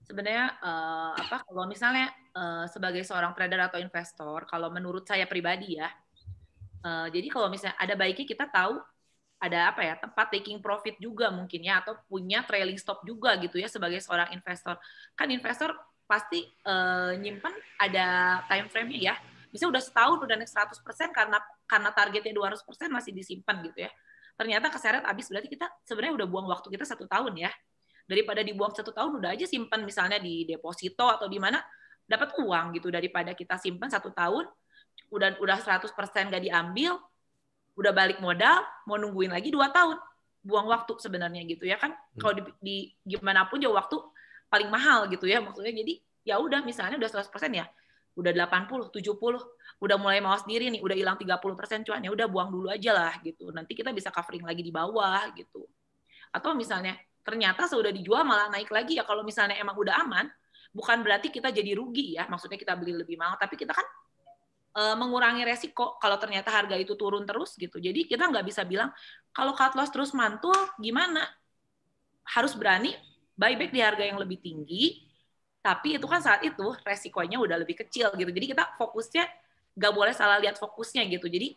sebenarnya kalau misalnya sebagai seorang trader atau investor, kalau menurut saya pribadi ya, jadi kalau misalnya ada baiknya kita tahu ada tempat taking profit juga mungkin ya, atau punya trailing stop juga gitu ya sebagai seorang investor. Kan investor pasti nyimpen ada time frame-nya ya. Bisa udah setahun udah naik 100% karena targetnya 200% masih disimpan gitu ya. Ternyata keseret habis, berarti kita sebenarnya udah buang waktu kita 1 tahun ya. Daripada dibuang 1 tahun, udah aja simpan misalnya di deposito atau di mana dapat uang gitu, daripada kita simpan 1 tahun udah 100% nggak diambil, udah balik modal, mau nungguin lagi 2 tahun, buang waktu sebenarnya gitu ya kan. Kalau di gimana pun jauh waktu paling mahal gitu ya maksudnya. Jadi ya udah misalnya udah 100% ya, udah 80, 70, udah mulai mawas diri nih, udah hilang 30% cuan, ya udah buang dulu aja lah gitu. Nanti kita bisa covering lagi di bawah gitu. Atau misalnya ternyata sudah dijual malah naik lagi ya, kalau misalnya emang udah aman, bukan berarti kita jadi rugi ya, maksudnya kita beli lebih mahal, tapi kita kan mengurangi resiko kalau ternyata harga itu turun terus gitu. Jadi kita nggak bisa bilang kalau cut loss terus mantul gimana, harus berani buyback di harga yang lebih tinggi, tapi itu kan saat itu resikonya udah lebih kecil gitu. Jadi kita fokusnya nggak boleh salah lihat fokusnya gitu. Jadi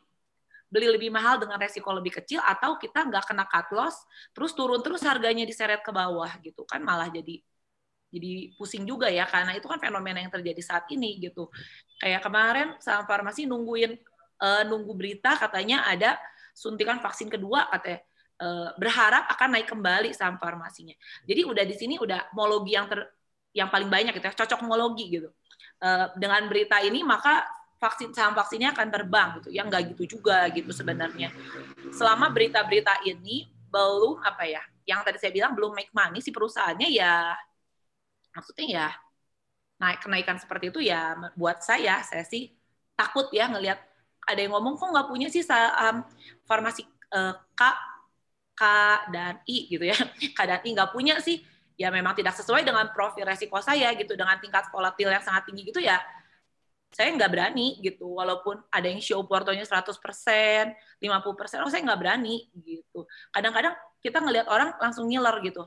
beli lebih mahal dengan resiko lebih kecil, atau kita nggak kena cut loss terus turun terus harganya diseret ke bawah gitu kan, malah jadi pusing juga ya, karena itu kan fenomena yang terjadi saat ini gitu. Kayak kemarin saham farmasi nunggu berita katanya ada suntikan vaksin kedua, katanya berharap akan naik kembali saham farmasinya. Jadi udah di sini udah homologi yang paling banyak gitu ya, cocok homologi gitu. Dengan berita ini maka saham vaksinnya akan terbang gitu. Yang nggak gitu juga gitu sebenarnya. Selama berita-berita ini belum yang tadi saya bilang belum make money si perusahaannya, ya maksudnya ya kenaikan seperti itu ya buat saya sih takut ya ngelihat ada yang ngomong kok nggak punya sih saham farmasi K dan I gitu ya. K dan I nggak punya sih, ya memang tidak sesuai dengan profil resiko saya gitu, dengan tingkat volatil yang sangat tinggi gitu ya. Saya nggak berani gitu, walaupun ada yang show portonya 100%, 50%, saya nggak berani gitu. Kadang-kadang kita ngelihat orang langsung ngiler gitu.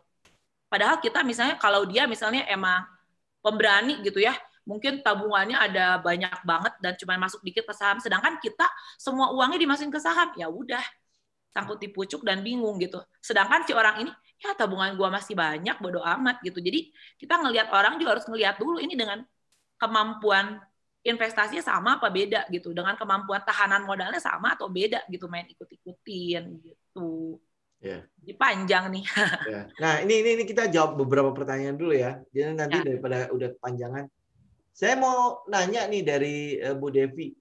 Padahal kita misalnya kalau dia misalnya emang pemberani gitu ya, mungkin tabungannya ada banyak banget dan cuma masuk dikit ke saham, sedangkan kita semua uangnya dimasukin ke saham, ya udah sangkut di pucuk dan bingung gitu. Sedangkan si orang ini, ya tabungan gua masih banyak, bodo amat gitu. Jadi kita ngelihat orang juga harus ngelihat dulu ini dengan kemampuan investasinya sama apa beda gitu, dengan kemampuan tahanan modalnya sama atau beda gitu, main ikut-ikutin gitu. Yeah. Jadi panjang nih. Yeah. Nah ini kita jawab beberapa pertanyaan dulu ya. Jadi nanti daripada udah kepanjangan, saya mau nanya nih dari Bu Devi.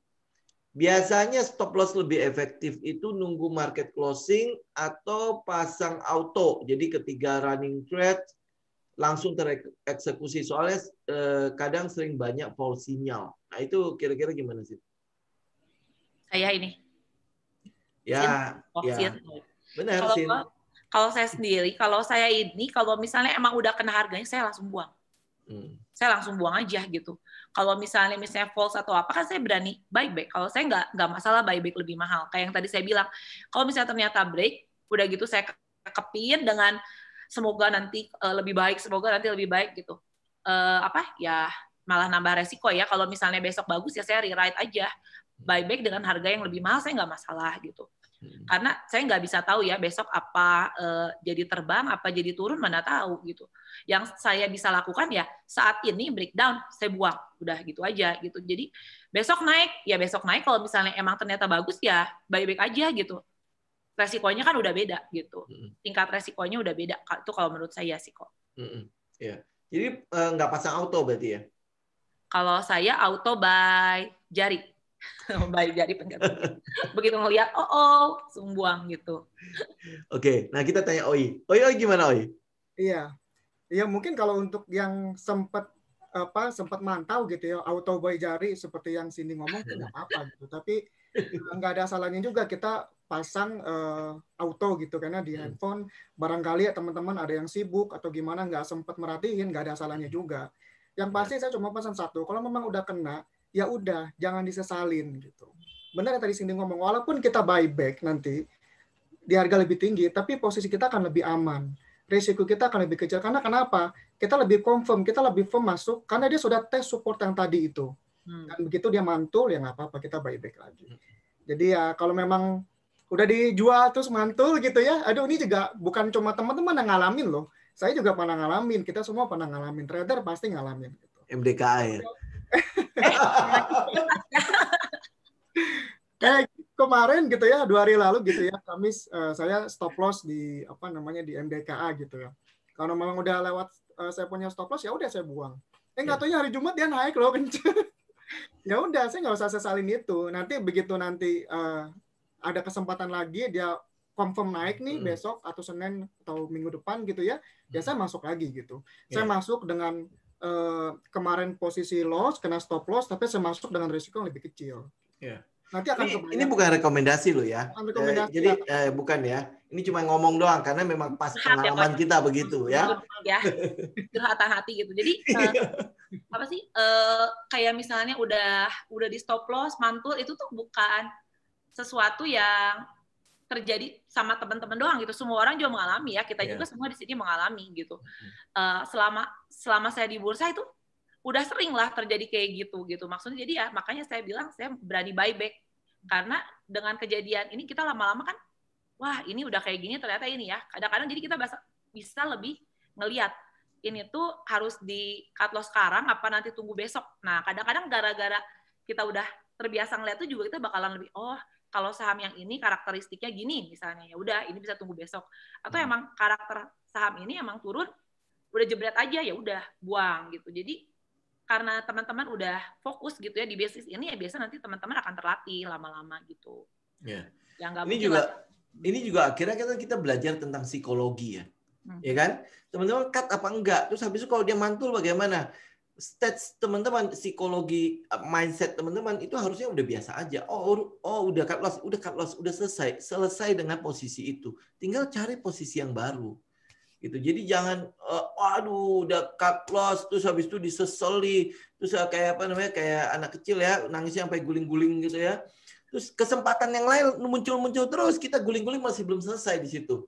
Biasanya stop loss lebih efektif itu nunggu market closing atau pasang auto. Jadi ketika running trade langsung tereksekusi. Soalnya kadang sering banyak false sinyal. Nah itu kira-kira gimana sih? Saya ini. Ya. Benar sih. Kalau saya sendiri, kalau saya ini, kalau misalnya emang udah kena harganya, saya langsung buang. Saya langsung buang aja gitu. Kalau misalnya false atau apa, kan saya berani buyback. Kalau saya nggak masalah buyback lebih mahal. Kayak yang tadi saya bilang, kalau misalnya ternyata break, udah gitu saya kepin dengan semoga nanti lebih baik gitu. Ya malah nambah resiko ya. Kalau misalnya besok bagus ya saya rewrite aja. Buyback dengan harga yang lebih mahal, saya nggak masalah gitu. Karena saya nggak bisa tahu ya besok apa jadi terbang, apa jadi turun, mana tahu gitu. Yang saya bisa lakukan ya saat ini breakdown, saya buang, udah gitu aja gitu. Jadi besok naik, ya besok naik. Kalau misalnya emang ternyata bagus ya buyback aja gitu. Resikonya kan udah beda gitu. Tingkat resikonya udah beda. Itu kalau menurut saya sih kok. Ya. Jadi nggak pasang auto berarti ya? Kalau saya auto by jari. Buy jari pengganti. Begitu ngelihat, langsung buang gitu. Oke, nah kita tanya Oi. Oi gimana Oi? Iya, mungkin kalau untuk yang sempat mantau gitu ya, auto buy jari seperti yang Cindy ngomong nggak apa-apa gitu. Tapi nggak ada salahnya juga kita pasang auto gitu, karena di handphone barangkali ya teman-teman ada yang sibuk atau gimana nggak sempat merhatiin, nggak ada salahnya juga. Yang pasti saya cuma pesan satu, kalau memang udah kena ya udah, jangan disesalin gitu. Benar yang tadi Cindy ngomong, walaupun kita buyback nanti di harga lebih tinggi, tapi posisi kita akan lebih aman, risiko kita akan lebih kecil. Karena kenapa? Kita lebih confirm, kita lebih firm masuk karena dia sudah tes support yang tadi itu. Dan begitu dia mantul, ya nggak apa-apa, kita buyback lagi. Jadi ya kalau memang udah dijual terus mantul gitu ya, aduh ini juga bukan cuma teman-teman yang ngalamin loh. Saya juga pernah ngalamin, kita semua pernah ngalamin, trader pasti ngalamin. Gitu. MDKA ya? Kayak kemarin gitu ya, 2 hari lalu gitu ya, Kamis saya stop loss di di MDKA gitu ya. Kalau memang udah lewat saya punya stop loss, ya udah saya buang. Nggak taunya hari Jumat dia naik loh kenceng. Ya udah, saya nggak usah sesalin itu. Nanti begitu ada kesempatan lagi dia confirm naik nih besok atau Senin atau minggu depan gitu ya, ya saya masuk lagi gitu. Saya masuk dengan kemarin posisi loss, kena stop loss, tapi saya masuk dengan risiko yang lebih kecil. Nanti akan ini bukan rekomendasi loh ya. Jadi bukan ya. Ini cuma ngomong doang karena memang pas pengalaman kita begitu ya. Curhatan hati gitu. Jadi apa sih? Kayak misalnya udah di stop loss, mantul, itu tuh bukan sesuatu yang terjadi sama teman-teman doang gitu. Semua orang juga mengalami ya. Kita juga semua di sini mengalami gitu. Selama saya di bursa itu udah sering lah terjadi kayak gitu. Maksudnya jadi ya makanya saya bilang saya berani buyback. Karena dengan kejadian ini kita lama-lama kan, wah ini udah kayak gini ternyata ini ya. Kadang-kadang jadi kita bisa lebih ngelihat ini tuh harus di cut loss sekarang apa nanti tunggu besok. Nah kadang-kadang gara-gara kita udah terbiasa ngeliat tuh juga kita bakalan lebih, kalau saham yang ini karakteristiknya gini misalnya, ya udah ini bisa tunggu besok. Atau emang karakter saham ini emang turun, udah jebret aja ya udah buang gitu. Jadi karena teman-teman udah fokus gitu ya di bisnis ini, ya biasa nanti teman-teman akan terlatih lama-lama gitu. Ya. Ya, ini juga akhirnya kita belajar tentang psikologi ya. Ya kan? Teman-teman cut apa enggak? Terus habis itu kalau dia mantul bagaimana? Stats teman-teman, psikologi, mindset teman-teman itu harusnya udah biasa aja. Udah cut loss, udah selesai dengan posisi itu. Tinggal cari posisi yang baru. Gitu. Jadi jangan udah cut loss terus habis itu diseseli, terus kayak anak kecil ya, nangisnya sampai guling-guling gitu ya. Terus kesempatan yang lain muncul terus, kita guling-guling masih belum selesai di situ.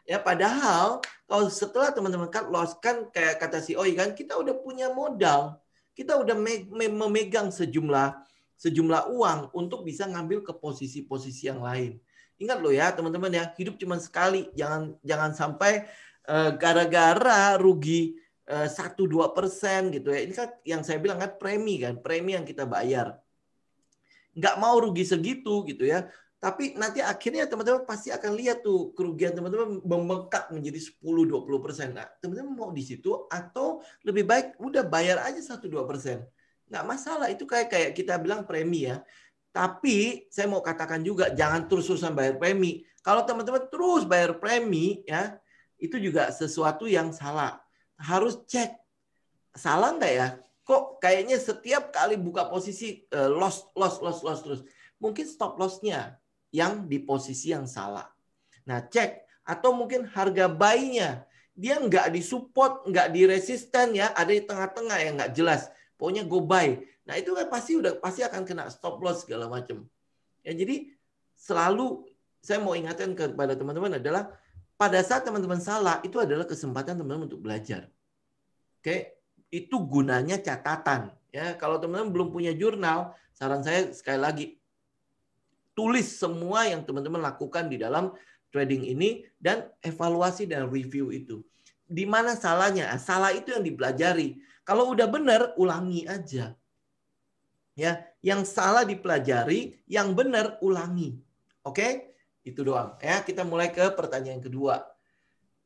Ya padahal kalau setelah teman-teman cut loss kan kayak kata si Oi kan, kita udah punya modal. Kita udah memegang sejumlah uang untuk bisa ngambil ke posisi-posisi yang lain. Ingat loh ya teman-teman ya, hidup cuma sekali. Jangan sampai gara-gara rugi 1-2% gitu ya. Ini kan yang saya bilang kan premi yang kita bayar. Nggak mau rugi segitu gitu ya. Tapi nanti akhirnya teman-teman pasti akan lihat tuh kerugian teman-teman membengkak menjadi 10-20%. Nah, teman-teman mau di situ atau lebih baik udah bayar aja 1-2%. Nggak masalah, itu kayak kita bilang premi ya. Tapi saya mau katakan juga jangan terus-terusan bayar premi. Kalau teman-teman terus bayar premi ya, itu juga sesuatu yang salah. Harus cek. Salah nggak ya? Kok kayaknya setiap kali buka posisi loss terus. Mungkin stop loss-nya yang di posisi yang salah. Nah, cek. Atau mungkin harga buy-nya. Dia nggak disupport, nggak diresisten ya. Ada di tengah-tengah yang nggak jelas. Pokoknya go buy. Nah, itu kan pasti akan kena stop loss segala macam. Ya, jadi selalu saya mau ingatkan kepada teman-teman adalah pada saat teman-teman salah, itu adalah kesempatan teman-teman untuk belajar. Oke, itu gunanya catatan. Ya, kalau teman-teman belum punya jurnal, saran saya sekali lagi, tulis semua yang teman-teman lakukan di dalam trading ini dan evaluasi dan review itu. Di mana salahnya? Salah itu yang dipelajari. Kalau udah benar, ulangi aja. Ya, yang salah dipelajari, yang benar ulangi. Oke? Itu doang. Ya, kita mulai ke pertanyaan kedua.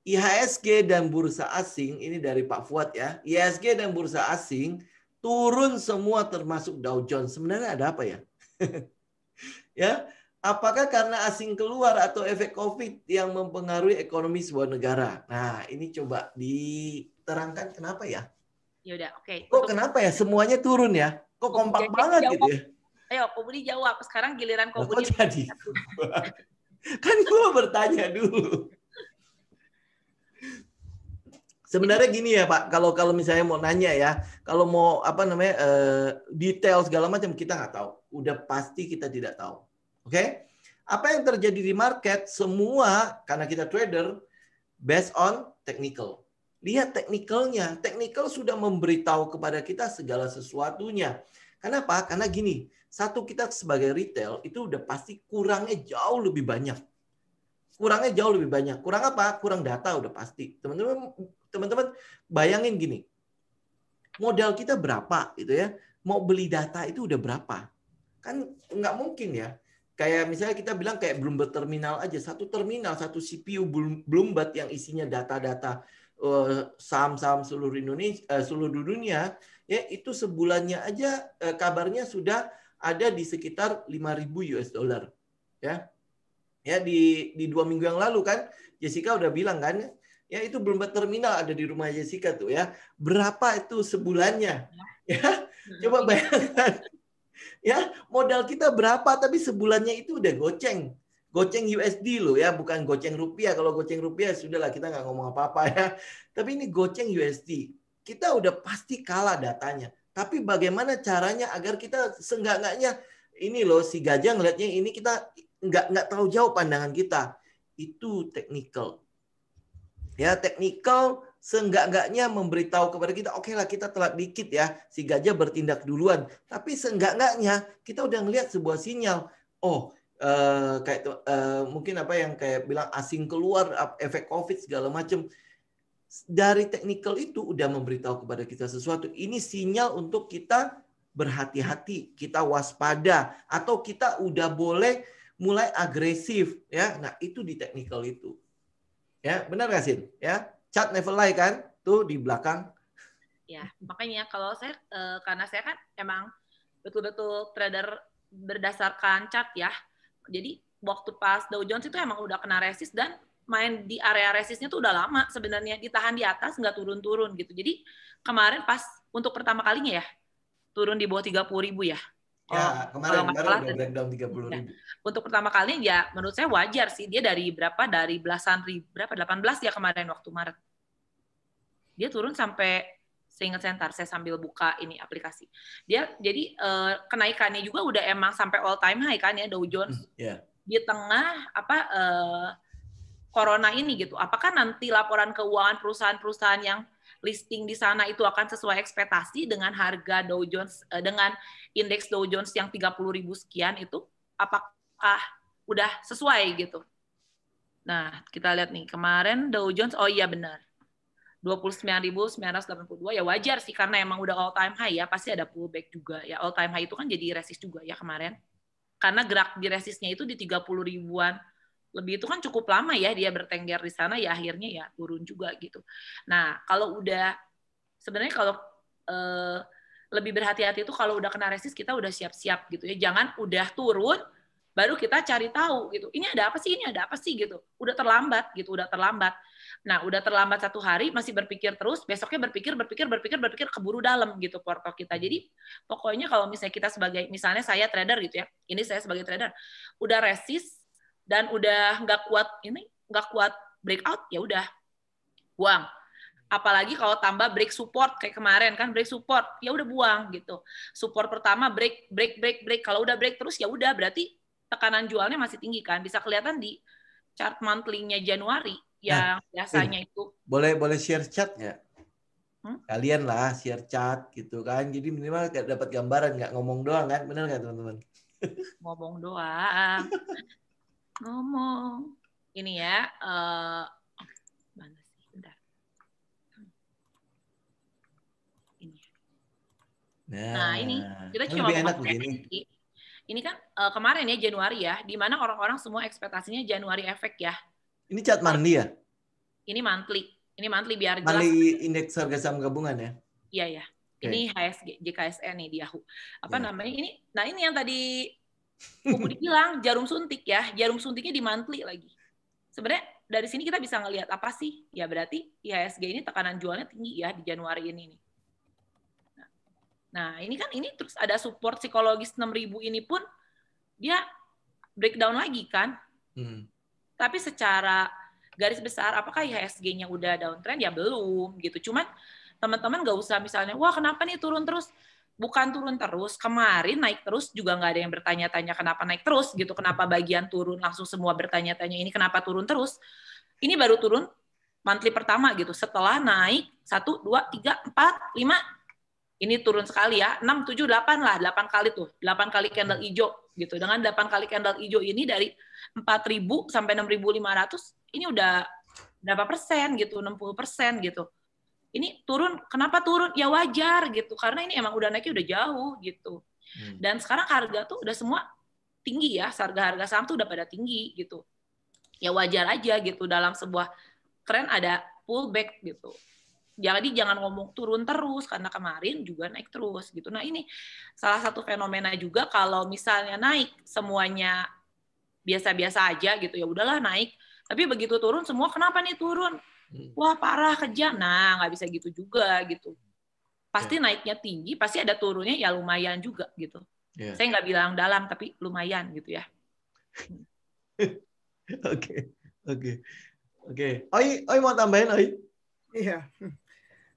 IHSG dan bursa asing, ini dari Pak Fuad ya. IHSG dan bursa asing turun semua termasuk Dow Jones. Sebenarnya ada apa ya? Ya, apakah karena asing keluar atau efek COVID yang mempengaruhi ekonomi sebuah negara? Nah, ini coba diterangkan kenapa ya? Ya udah, oke. Kok kenapa ya semuanya turun ya? Kok kompak banget gitu ya? Ayo, Ko Budi jawab. Sekarang giliran Ko Budi. Kok jadi? Kan gue bertanya dulu. Sebenarnya gini ya Pak, kalau misalnya mau nanya ya, kalau mau detail segala macam kita nggak tahu. Udah pasti kita tidak tahu. Oke? Apa yang terjadi di market semua karena kita trader based on technical. Lihat technicalnya. Technical sudah memberitahu kepada kita segala sesuatunya. Kenapa? Karena gini, satu kita sebagai retail itu udah pasti kurangnya jauh lebih banyak. Kurangnya jauh lebih banyak. Kurang apa? Kurang data udah pasti. Teman-teman bayangin gini. Modal kita berapa gitu ya. Mau beli data itu udah berapa? Kan nggak mungkin ya. Kayak misalnya kita bilang kayak Bloomberg terminal aja. Satu terminal, satu CPU Bloomberg yang isinya data-data saham-saham seluruh Indonesia, seluruh dunia, ya itu sebulannya aja kabarnya sudah ada di sekitar 5.000 US dollar. Ya di 2 minggu yang lalu kan Jessica udah bilang kan, ya itu Bloomberg terminal ada di rumah Jessica tuh ya. Berapa itu sebulannya? Ya, coba bayangkan. Ya, modal kita berapa tapi sebulannya itu udah goceng. Goceng USD loh ya, bukan goceng rupiah. Kalau goceng rupiah sudahlah kita nggak ngomong apa-apa ya. Tapi ini goceng USD. Kita udah pasti kalah datanya. Tapi bagaimana caranya agar kita seenggak-enggaknya ini loh si gajah ngelihatnya ini kita nggak tahu jauh pandangan kita. Itu technical. Ya, technical seenggak-enggaknya memberitahu kepada kita, oke lah kita telat dikit ya, si gajah bertindak duluan. Tapi seenggak-enggaknya kita udah ngelihat sebuah sinyal. Oh, mungkin apa yang kayak bilang asing keluar, efek COVID segala macam. Dari technical itu udah memberitahu kepada kita sesuatu. Ini sinyal untuk kita berhati-hati, kita waspada, atau kita udah boleh mulai agresif. Ya, nah itu di technical itu. Ya, benar nggak Sin? Ya, chart never lie kan? Tuh di belakang. Ya, makanya kalau saya karena saya kan emang betul-betul trader berdasarkan chart ya. Jadi waktu pas Dow Jones itu emang udah kena resist dan main di area resistnya tuh udah lama sebenarnya, ditahan di atas nggak turun-turun gitu. Jadi kemarin pas untuk pertama kalinya ya turun di bawah 30.000 ya. Ya, kemarin udah breakdown 30.000. Ya. Untuk pertama kalinya ya menurut saya wajar sih, dia dari berapa, dari belasan ribu, berapa, 18 ya kemarin waktu Maret. Dia turun sampai, seingat saya sambil buka ini aplikasi. Dia jadi kenaikannya juga udah emang sampai all time high kan ya Dow Jones. Di tengah corona ini gitu. Apakah nanti laporan keuangan perusahaan-perusahaan yang listing di sana itu akan sesuai ekspektasi dengan harga Dow Jones, dengan indeks Dow Jones yang 30.000 sekian itu, apakah udah sesuai gitu? Nah, kita lihat nih, kemarin Dow Jones, oh iya benar, 29.982, ya wajar sih, karena emang udah all time high ya, pasti ada pullback juga. Ya all time high itu kan jadi resist juga ya kemarin. Karena gerak di resistnya itu di 30 ribuan lebih, itu kan cukup lama ya dia bertengger di sana, ya akhirnya ya turun juga gitu. Nah, kalau udah sebenarnya kalau lebih berhati-hati itu kalau udah kena resist kita udah siap-siap gitu ya. Jangan udah turun baru kita cari tahu gitu. Ini ada apa sih? Ini ada apa sih gitu. Udah terlambat gitu, udah terlambat. Nah, udah terlambat 1 hari masih berpikir terus, besoknya berpikir keburu dalam gitu portfolio kita. Jadi pokoknya kalau misalnya kita sebagai, misalnya saya trader gitu ya. Ini saya sebagai trader udah resist dan udah nggak kuat breakout, ya udah buang. Apalagi kalau tambah break support kayak kemarin kan, break support ya udah buang gitu. Support pertama break, kalau udah break terus ya udah, berarti tekanan jualnya masih tinggi kan, bisa kelihatan di chart monthly-nya Januari yang biasanya itu. Boleh share chart nggak? Kalian lah share chart gitu kan, jadi minimal dapat gambaran, nggak ngomong doang kan, benar nggak teman-teman? Ngomong doang. Ngomong. Ini ya, mana sih? Bentar. Ini. Nah, ini kita cuma enak begini. Ini kan kemarin ya Januari ya, di mana orang-orang semua ekspektasinya Januari efek ya. Ini chart monthly ya? Ini monthly. Ini monthly biar jelas. Monthly indeks harga saham gabungan ya? Iya ya. Okay. Ini HSG, JKSN nih di Yahoo. Namanya ini? Nah, ini yang tadi Kuku dibilang jarum suntik ya, jarum suntiknya di monthly lagi. Sebenarnya dari sini kita bisa ngelihat apa sih? Ya berarti IHSG ini tekanan jualnya tinggi ya di Januari ini nih. Nah, ini kan ini terus ada support psikologis 6.000 ini pun dia breakdown lagi kan. Tapi secara garis besar apakah IHSG-nya udah downtrend? Ya belum gitu. Cuman teman-teman nggak usah misalnya, wah kenapa nih turun terus? Bukan turun terus, kemarin naik terus juga nggak ada yang bertanya-tanya kenapa naik terus gitu, kenapa bagian turun langsung semua bertanya-tanya ini kenapa turun terus. Ini baru turun monthly pertama gitu, setelah naik 1, 2, 3, 4, 5, ini turun sekali ya, 6, 7, 8 lah, 8 kali tuh, 8 kali candle hijau gitu. Dengan 8 kali candle hijau ini dari 4.000 sampai 6.500, ini udah berapa persen gitu, 60% gitu. Ini turun, kenapa turun? Ya wajar gitu, karena ini emang udah naiknya udah jauh gitu. Dan sekarang harga tuh udah semua tinggi ya, harga saham tuh udah pada tinggi gitu. Ya wajar aja gitu, dalam sebuah tren ada pullback gitu. Jadi jangan ngomong turun terus, karena kemarin juga naik terus gitu. Nah ini salah satu fenomena juga kalau misalnya naik semuanya biasa-biasa aja gitu, ya udahlah naik. Tapi begitu turun semua, kenapa nih turun? Wah parah kejam, nah nggak bisa gitu juga gitu. Pasti naiknya tinggi, pasti ada turunnya ya lumayan juga gitu. Saya nggak bilang dalam, tapi lumayan gitu ya. Oke. Oi mau tambahin Oi? Iya.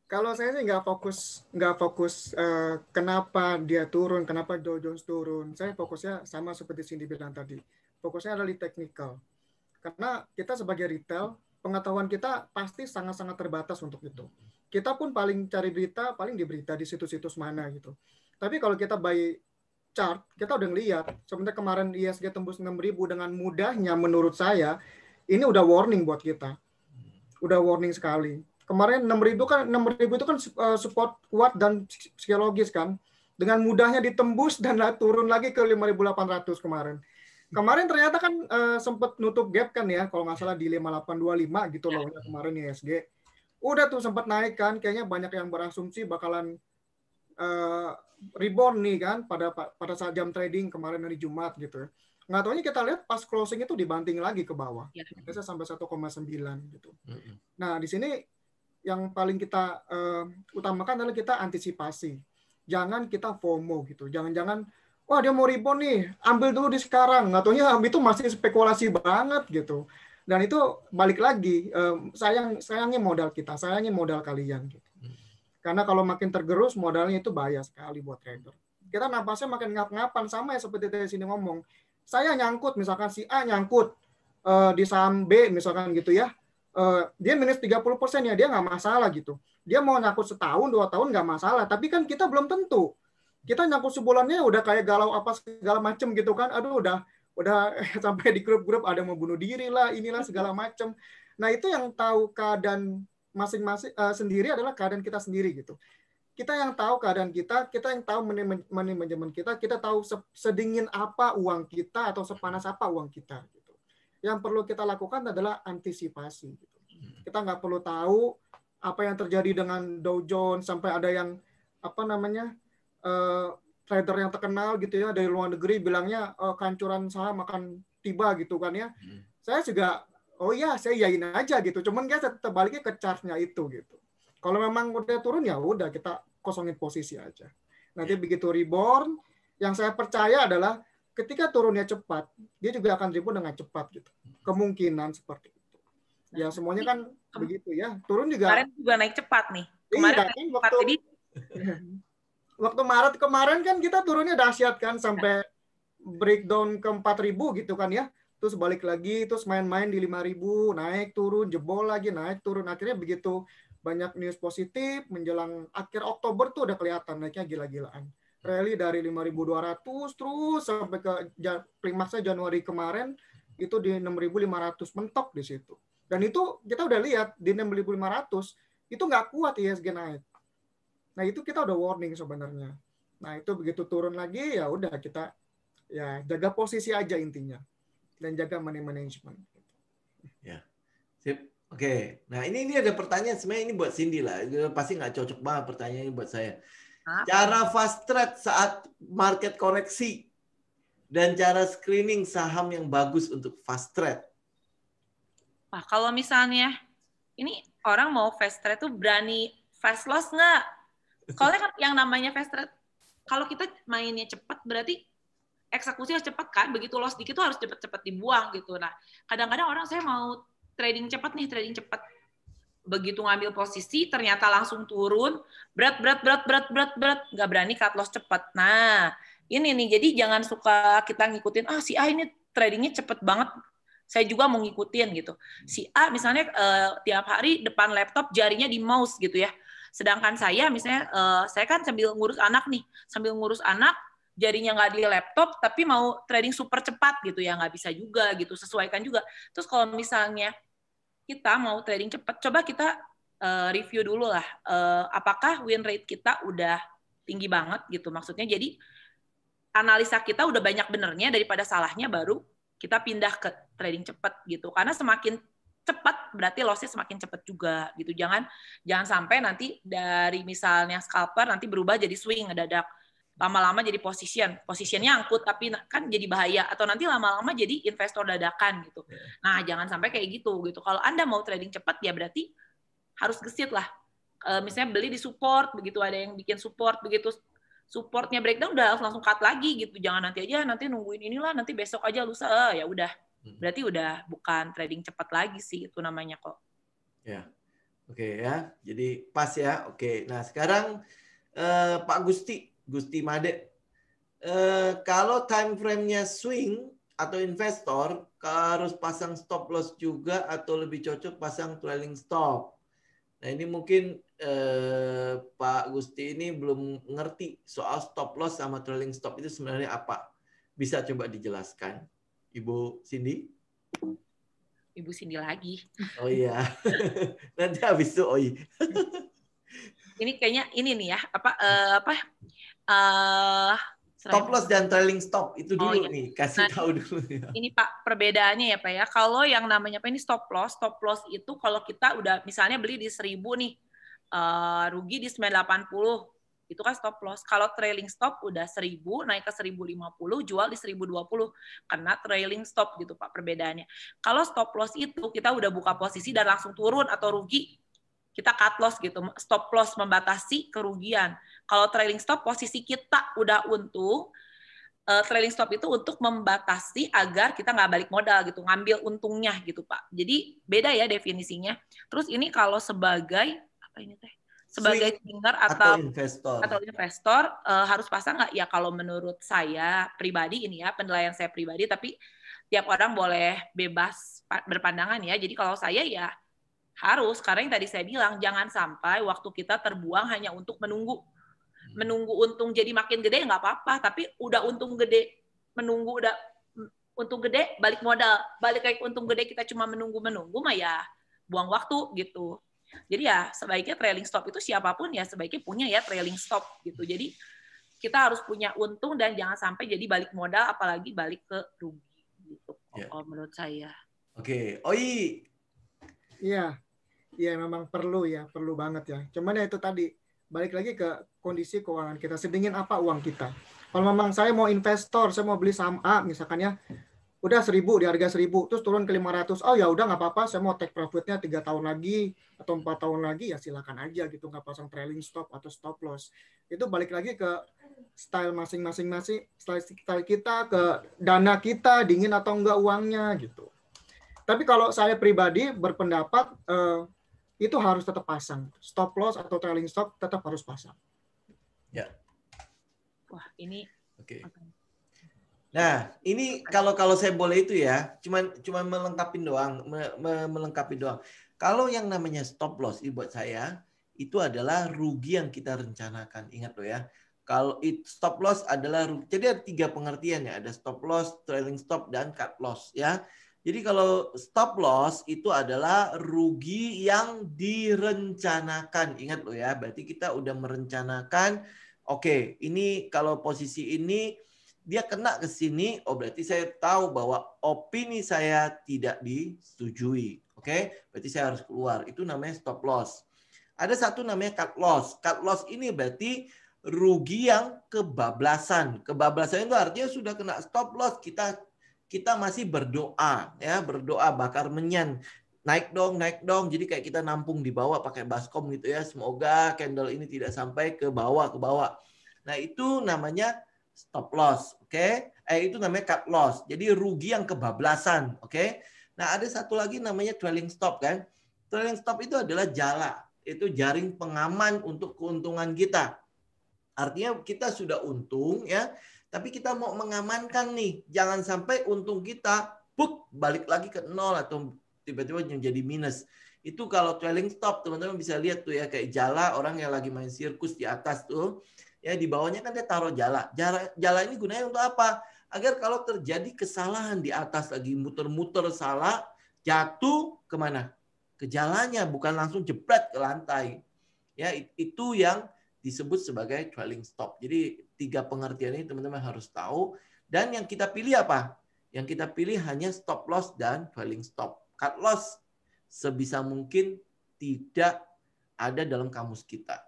Kalau saya sih nggak fokus kenapa dia turun, kenapa Dow Jones turun. Saya fokusnya sama seperti Cindy bilang tadi. Fokusnya adalah di technical. Karena kita sebagai retail, pengetahuan kita pasti sangat-sangat terbatas untuk itu. Kita pun paling cari berita, paling di berita di situs-situs mana gitu. Tapi kalau kita buy chart, kita udah ngeliat. Sebenarnya kemarin IHSG tembus 6.000 dengan mudahnya menurut saya, ini udah warning buat kita. Udah warning sekali. Kemarin 6.000 itu kan support kuat dan psikologis kan. Dengan mudahnya ditembus dan turun lagi ke 5.800 kemarin. Kemarin ternyata kan sempat nutup gap kan ya, kalau nggak salah di 5825 gitu loh kemarin IHSG. Udah tuh sempat naik kan, kayaknya banyak yang berasumsi bakalan rebound nih kan pada saat jam trading kemarin hari Jumat gitu. Nggak taunya kita lihat pas closing itu dibanting lagi ke bawah. Biasanya sampai 1,9 gitu. Nah, di sini yang paling kita utamakan adalah kita antisipasi. Jangan kita FOMO gitu. Jangan-jangan wah dia mau rebound nih, ambil dulu di sekarang. Nggak taunya itu masih spekulasi banget gitu. Dan itu balik lagi, sayangnya modal kita, sayangnya modal kalian. Gitu. Karena kalau makin tergerus, modalnya itu bahaya sekali buat trader. Kita napasnya makin ngap-ngapan, sama ya seperti dari sini ngomong. Saya nyangkut, misalkan si A nyangkut di saham B misalkan gitu ya. Dia minus 30% ya, dia nggak masalah gitu. Dia mau nyangkut setahun, 2 tahun nggak masalah. Tapi kan kita belum tentu. Kita nyangkut sebulannya udah kayak galau apa segala macem gitu kan. Aduh udah sampai di grup-grup ada mau bunuh diri lah, inilah segala macem. Nah itu yang tahu keadaan masing-masing sendiri adalah keadaan kita sendiri gitu. Kita yang tahu keadaan kita yang tahu manajemen kita tahu sedingin apa uang kita atau sepanas apa uang kita. Gitu. Yang perlu kita lakukan adalah antisipasi. Gitu. Kita nggak perlu tahu apa yang terjadi dengan Dow Jones sampai ada yang trader yang terkenal gitu ya dari luar negeri bilangnya kehancuran saham akan tiba gitu kan ya. Saya juga saya yain aja gitu. Cuman dia tetap baliknya ke chartnya itu gitu. Kalau memang udah turun ya udah kita kosongin posisi aja. Nanti begitu reborn, yang saya percaya adalah ketika turunnya cepat, dia juga akan rebound dengan cepat gitu. Kemungkinan seperti itu. Ya semuanya kan begitu ya. Turun juga. Kemarin juga naik cepat nih. Kemarin kan waktu Maret kemarin kan kita turunnya dahsyat kan sampai breakdown ke 4.000 gitu kan ya. Terus balik lagi, terus main-main di 5.000, naik turun, jebol lagi, naik turun. Akhirnya begitu banyak news positif, menjelang akhir Oktober tuh udah kelihatan naiknya gila-gilaan. Rally dari 5.200 terus sampai ke klimaksnya Januari kemarin itu di 6.500 mentok di situ. Dan itu kita udah lihat di 6.500 itu nggak kuat IHSG naik. Nah itu kita udah warning sebenarnya. Nah itu begitu turun lagi ya udah kita ya jaga posisi aja intinya dan jaga money management. Ya, sip. Oke. Nah ini ada pertanyaan sebenarnya ini buat Cindy lah. Pasti nggak cocok banget pertanyaannya buat saya. Cara fast trade saat market koreksi dan cara screening saham yang bagus untuk fast trade? Nah, kalau misalnya ini orang mau fast trade tuh berani fast loss nggak? Kalau kan yang namanya fast trade, kalau kita mainnya cepat berarti eksekusi harus cepat kan? Begitu loss dikit tuh harus cepat-cepat dibuang gitu. Nah, kadang-kadang orang saya mau trading cepat nih, trading cepat. Begitu ngambil posisi ternyata langsung turun, berat, nggak berani cut loss cepat. Nah, ini nih, jadi jangan suka kita ngikutin, si A ini tradingnya cepet banget, saya juga mau ngikutin gitu. Si A misalnya tiap hari depan laptop jarinya di mouse gitu ya. Sedangkan saya misalnya, saya kan sambil ngurus anak nih, jarinya nggak di laptop, tapi mau trading super cepat gitu ya, nggak bisa juga gitu, sesuaikan juga. Terus kalau misalnya kita mau trading cepat, coba kita review dulu lah, apakah win rate kita udah tinggi banget gitu. Maksudnya jadi analisa kita udah banyak benernya daripada salahnya, baru kita pindah ke trading cepat gitu. Karena semakin cepat berarti loss-nya semakin cepat juga gitu. Jangan sampai nanti dari misalnya scalper nanti berubah jadi swing ngedadak. Lama-lama jadi positionnya angkut tapi kan jadi bahaya, atau nanti lama-lama jadi investor dadakan gitu. Nah, jangan sampai kayak gitu. Kalau Anda mau trading cepat ya berarti harus gesit lah. Misalnya beli di support, begitu ada yang bikin support, begitu supportnya breakdown udah langsung cut lagi gitu. Jangan nanti nungguin inilah, nanti besok aja lusa, ya udah. Berarti udah bukan trading cepat lagi sih itu namanya kok. Ya. Oke ya. Jadi pas ya. Oke. Nah, sekarang Pak Gusti Made, kalau time frame-nya swing atau investor, harus pasang stop loss juga atau lebih cocok pasang trailing stop? Nah, ini mungkin Pak Gusti ini belum ngerti soal stop loss sama trailing stop itu sebenarnya apa. Bisa coba dijelaskan, Ibu Cindy? Ibu Cindy lagi. Oh iya. Nanti habis itu Ini kayaknya ini nih ya, stop loss dan trailing stop itu dulu nih, kasih tahu dulu ya. Ini Pak perbedaannya ya Pak ya. Kalau yang namanya ini stop loss itu kalau kita udah misalnya beli di 1000 nih, rugi di 980, itu kan stop loss. Kalau trailing stop udah 1000 naik ke 1050, jual di 1020, karena trailing stop gitu Pak perbedaannya. Kalau stop loss itu kita udah buka posisi dan langsung turun atau rugi, kita cut loss gitu. Stop loss membatasi kerugian. Kalau trailing stop posisi kita udah untung, trailing stop itu untuk membatasi agar kita nggak balik modal gitu, ngambil untungnya gitu Pak. Jadi beda ya definisinya. Terus ini kalau sebagai apa ini teh? Sebagai swinger atau investor harus pasang nggak? Ya kalau menurut saya pribadi ini ya, penilaian saya pribadi, tapi tiap orang boleh bebas berpandangan ya. Jadi kalau saya ya harus, karena yang tadi saya bilang, jangan sampai waktu kita terbuang hanya untuk menunggu untung jadi makin gede nggak apa-apa, tapi udah untung gede, menunggu udah untung gede, balik modal, balik lagi untung gede, kita cuma menunggu mah ya buang waktu gitu. Jadi ya sebaiknya trailing stop itu siapapun ya sebaiknya punya ya trailing stop gitu. Jadi kita harus punya untung dan jangan sampai jadi balik modal, apalagi balik ke rugi gitu. Kalau menurut saya. Oke, Iya, memang perlu banget ya. Cuman ya itu tadi, balik lagi ke kondisi keuangan kita. Sedingin apa uang kita. Kalau memang saya mau investor, saya mau beli saham A misalkan ya, udah 1000 di harga 1000, terus turun ke 500. Oh ya udah nggak apa-apa, saya mau take profitnya 3 tahun lagi atau 4 tahun lagi, ya silakan aja gitu, nggak pasang trailing stop atau stop loss. Itu balik lagi ke style masing-masing, style kita, ke dana kita, dingin atau enggak uangnya gitu. Tapi kalau saya pribadi berpendapat itu harus tetap pasang. Stop loss atau trailing stop tetap harus pasang. Ya. Wah, ini oke. Nah, ini kalau saya boleh itu ya, cuma melengkapi doang. Kalau yang namanya stop loss buat saya itu adalah rugi yang kita rencanakan. Ingat loh ya. Kalau stop loss adalah rugi. Jadi ada 3 pengertian ya, ada stop loss, trailing stop dan cut loss ya. Jadi kalau stop loss itu adalah rugi yang direncanakan. Ingat loh ya, berarti kita udah merencanakan, oke, ini kalau posisi ini dia kena ke sini, oh berarti saya tahu bahwa opini saya tidak disetujui. Oke, berarti saya harus keluar. Itu namanya stop loss. Ada satu namanya cut loss. Cut loss ini berarti rugi yang kebablasan. Kebablasan itu artinya sudah kena stop loss, kita masih berdoa, ya, berdoa bakar menyan. Naik dong. Jadi kayak kita nampung di bawah pakai baskom gitu ya. Semoga candle ini tidak sampai ke bawah. Nah, itu namanya stop loss, oke? Itu namanya cut loss. Jadi rugi yang kebablasan, oke? Nah, ada satu lagi namanya trailing stop kan. Trailing stop itu adalah jala. Itu jaring pengaman untuk keuntungan kita. Artinya kita sudah untung ya, tapi kita mau mengamankan nih. Jangan sampai untung kita balik lagi ke nol atau tiba-tiba menjadi minus. Itu kalau trailing stop, teman-teman bisa lihat tuh ya, kayak jala orang yang lagi main sirkus di atas tuh. Ya, di bawahnya kan dia taruh jala. Jala ini gunanya untuk apa? Agar kalau terjadi kesalahan di atas lagi muter-muter salah, jatuh kemana? Ke jalanya, bukan langsung jebret ke lantai. Ya, itu yang disebut sebagai trailing stop. Jadi 3 pengertian ini teman-teman harus tahu. Dan yang kita pilih apa? Yang kita pilih hanya stop loss dan trailing stop. Cut loss sebisa mungkin tidak ada dalam kamus kita.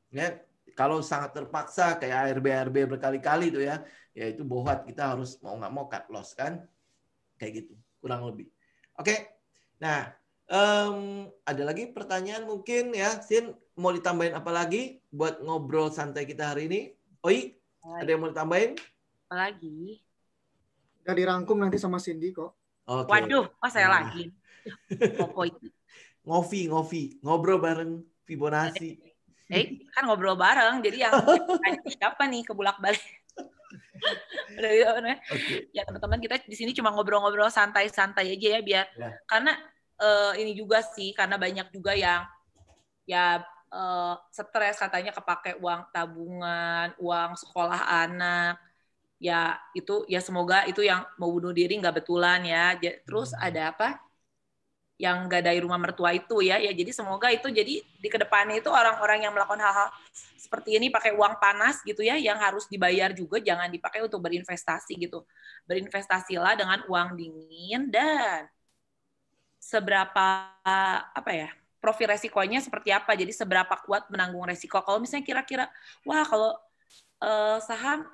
Ya, kalau sangat terpaksa kayak ARB berkali-kali itu ya itu bohwat, kita harus mau nggak mau cut loss kan, kayak gitu kurang lebih. Oke, nah ada lagi pertanyaan mungkin ya, Sin mau ditambahin apa lagi buat ngobrol santai kita hari ini? Oi, ada yang mau ditambahin? Apa lagi? Udah dirangkum nanti sama Cindy kok. Okay. Waduh, saya lagi. Ngopi, ngobrol bareng Fibonacci. Kan ngobrol bareng, jadi yang siapa nih kebulak-balik. Okay. Ya teman-teman, kita di sini cuma ngobrol-ngobrol santai-santai aja ya, biar karena ini juga sih, karena banyak juga yang ya stres katanya kepake uang tabungan, uang sekolah anak. Ya itu ya semoga itu yang mau bunuh diri nggak betulan ya. Terus ada apa? Yang nggak dari rumah mertua itu ya. Jadi semoga itu jadi di kedepannya itu orang-orang yang melakukan hal-hal seperti ini pakai uang panas gitu ya, yang harus dibayar juga, jangan dipakai untuk berinvestasi gitu. Berinvestasilah dengan uang dingin dan seberapa apa ya, profil resikonya seperti apa. Jadi seberapa kuat menanggung resiko. Kalau misalnya kira-kira wah kalau saham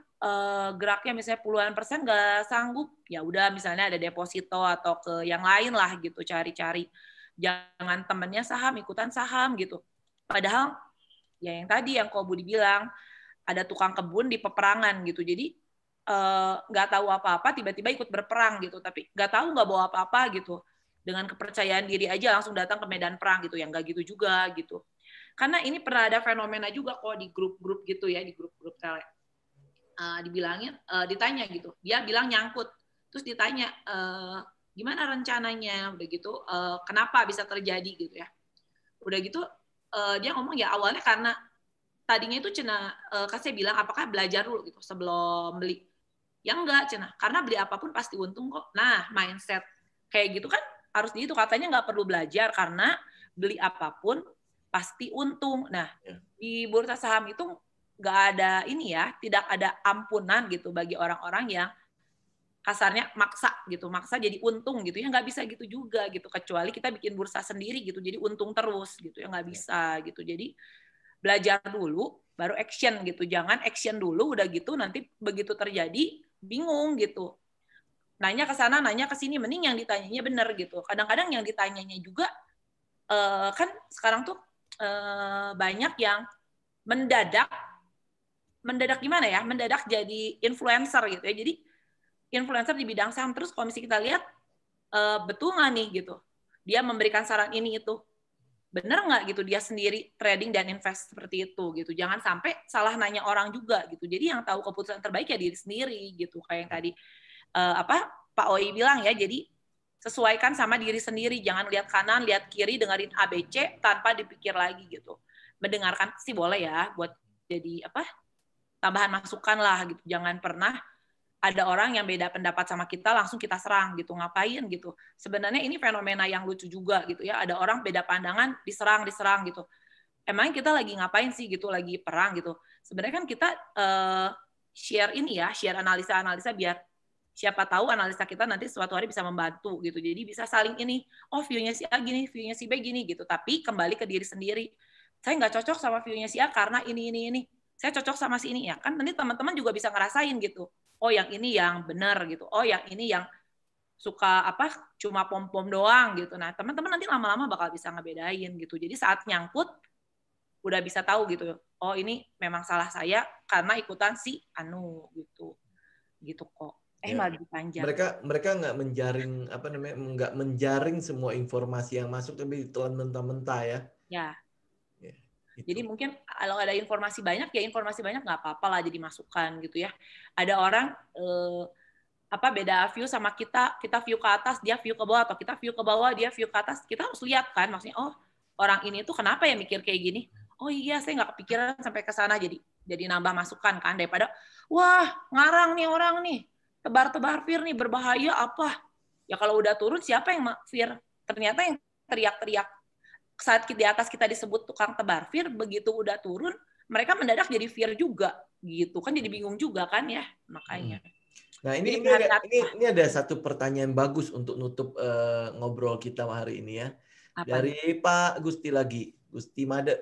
geraknya misalnya puluhan persen nggak sanggup, ya udah misalnya ada deposito atau ke yang lain lah gitu, cari-cari. Jangan temennya saham ikutan saham gitu. Padahal ya yang tadi yang Ko Budi bilang, ada tukang kebun di peperangan gitu. Jadi nggak tahu apa-apa tiba-tiba ikut berperang gitu, tapi nggak tahu nggak bawa apa-apa gitu. Dengan kepercayaan diri aja langsung datang ke medan perang gitu, yang nggak gitu juga gitu. Karena ini pernah ada fenomena juga kok di grup-grup gitu ya, di grup-grup tele. Dibilangin, ditanya gitu, dia bilang nyangkut, terus ditanya gimana rencananya, udah gitu kenapa bisa terjadi gitu ya, udah gitu dia ngomong ya awalnya karena tadinya itu cina kasih bilang apakah belajar dulu gitu sebelum beli, ya enggak cina, karena beli apapun pasti untung kok. Nah mindset kayak gitu kan harus gitu, katanya nggak perlu belajar karena beli apapun pasti untung. Nah di bursa saham itu nggak ada ini ya, tidak ada ampunan gitu bagi orang-orang yang kasarnya maksa gitu, maksa jadi untung gitu ya, nggak bisa gitu juga gitu, kecuali kita bikin bursa sendiri gitu, jadi untung terus gitu ya, nggak bisa gitu. Jadi belajar dulu baru action gitu, jangan action dulu udah gitu nanti begitu terjadi bingung gitu, nanya ke sana nanya ke sini, mending yang ditanyanya bener gitu. Kadang-kadang yang ditanyanya juga kan sekarang tuh banyak yang mendadak gimana ya, mendadak jadi influencer gitu ya. Jadi influencer di bidang saham, terus kalau misalnya kita lihat betul nggak nih gitu, dia memberikan saran ini itu, bener nggak gitu dia sendiri trading dan invest seperti itu gitu. Jangan sampai salah nanya orang juga gitu. Jadi yang tahu keputusan terbaik ya diri sendiri gitu, kayak yang tadi Pak Oi bilang ya. Jadi sesuaikan sama diri sendiri, jangan lihat kanan lihat kiri dengerin ABC tanpa dipikir lagi gitu. Mendengarkan sih boleh ya buat jadi tambahan masukan lah gitu. Jangan pernah ada orang yang beda pendapat sama kita langsung kita serang gitu, ngapain gitu. Sebenarnya ini fenomena yang lucu juga gitu ya, ada orang beda pandangan diserang gitu. Emang kita lagi ngapain sih gitu, lagi perang gitu. Sebenarnya kan kita share ini ya, share analisa biar siapa tahu analisa kita nanti suatu hari bisa membantu gitu. Jadi bisa saling ini, oh view-nya si A gini, view-nya si B gini gitu. Tapi kembali ke diri sendiri. Saya nggak cocok sama view-nya si A karena ini. saya cocok sama si ini ya. Kan nanti teman-teman juga bisa ngerasain gitu. Oh yang ini yang benar gitu. Oh yang ini yang suka cuma pom-pom doang gitu. Nah teman-teman nanti lama-lama bakal bisa ngebedain gitu. Jadi saat nyangkut udah bisa tahu gitu. Oh ini memang salah saya karena ikutan si Anu gitu kok. Malah lebih panjang. Mereka nggak menjaring nggak menjaring semua informasi yang masuk, tapi ditelan mentah-mentah ya. Ya. Gitu. Jadi mungkin kalau ada informasi banyak nggak apa-apa lah jadi masukan gitu ya. Ada orang beda view sama kita view ke atas, dia view ke bawah, atau kita view ke bawah, dia view ke atas. Kita harus lihat kan, maksudnya orang ini tuh kenapa ya mikir kayak gini? Oh iya, saya nggak kepikiran sampai ke sana, jadi nambah masukan kan, daripada wah ngarang nih orang nih, tebar-tebar fear nih, berbahaya apa? Ya kalau udah turun siapa yang fear? Ternyata yang teriak-teriak saat di atas kita disebut tukang tebar fear, begitu udah turun mereka mendadak jadi fear juga gitu kan, jadi bingung juga kan ya, makanya. Nah ini ada satu pertanyaan bagus untuk nutup ngobrol kita hari ini ya. Dari Pak Gusti lagi, Gusti Made.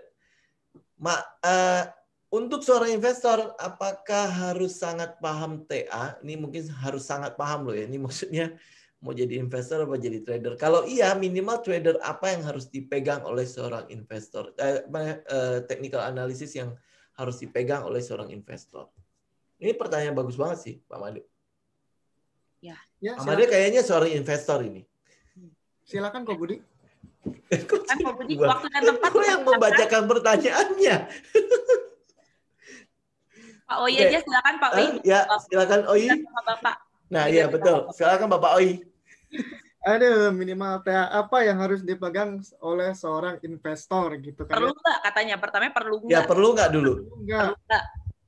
Untuk seorang investor, apakah harus sangat paham TA? Ini mungkin harus sangat paham loh ya. Ini maksudnya mau jadi investor apa jadi trader? Kalau iya, minimal trader apa yang harus dipegang oleh seorang investor? Technical analysis yang harus dipegang oleh seorang investor. Ini pertanyaan bagus banget sih, Pak Made. Ya, Pak Made kayaknya seorang investor ini. Silakan Kok Budi. Kan Kok Budi waktu dan tempat yang membacakan pertanyaannya. Pak Oi aja, silakan Pak Oi. Ya, silakan Oi. Bapak. Nah, iya betul. Silakan Bapak Oi. Ada minimal TA apa yang harus dipegang oleh seorang investor gitu kan? Perlu nggak katanya? Pertama perlu nggak? Ya perlu nggak dulu? Enggak.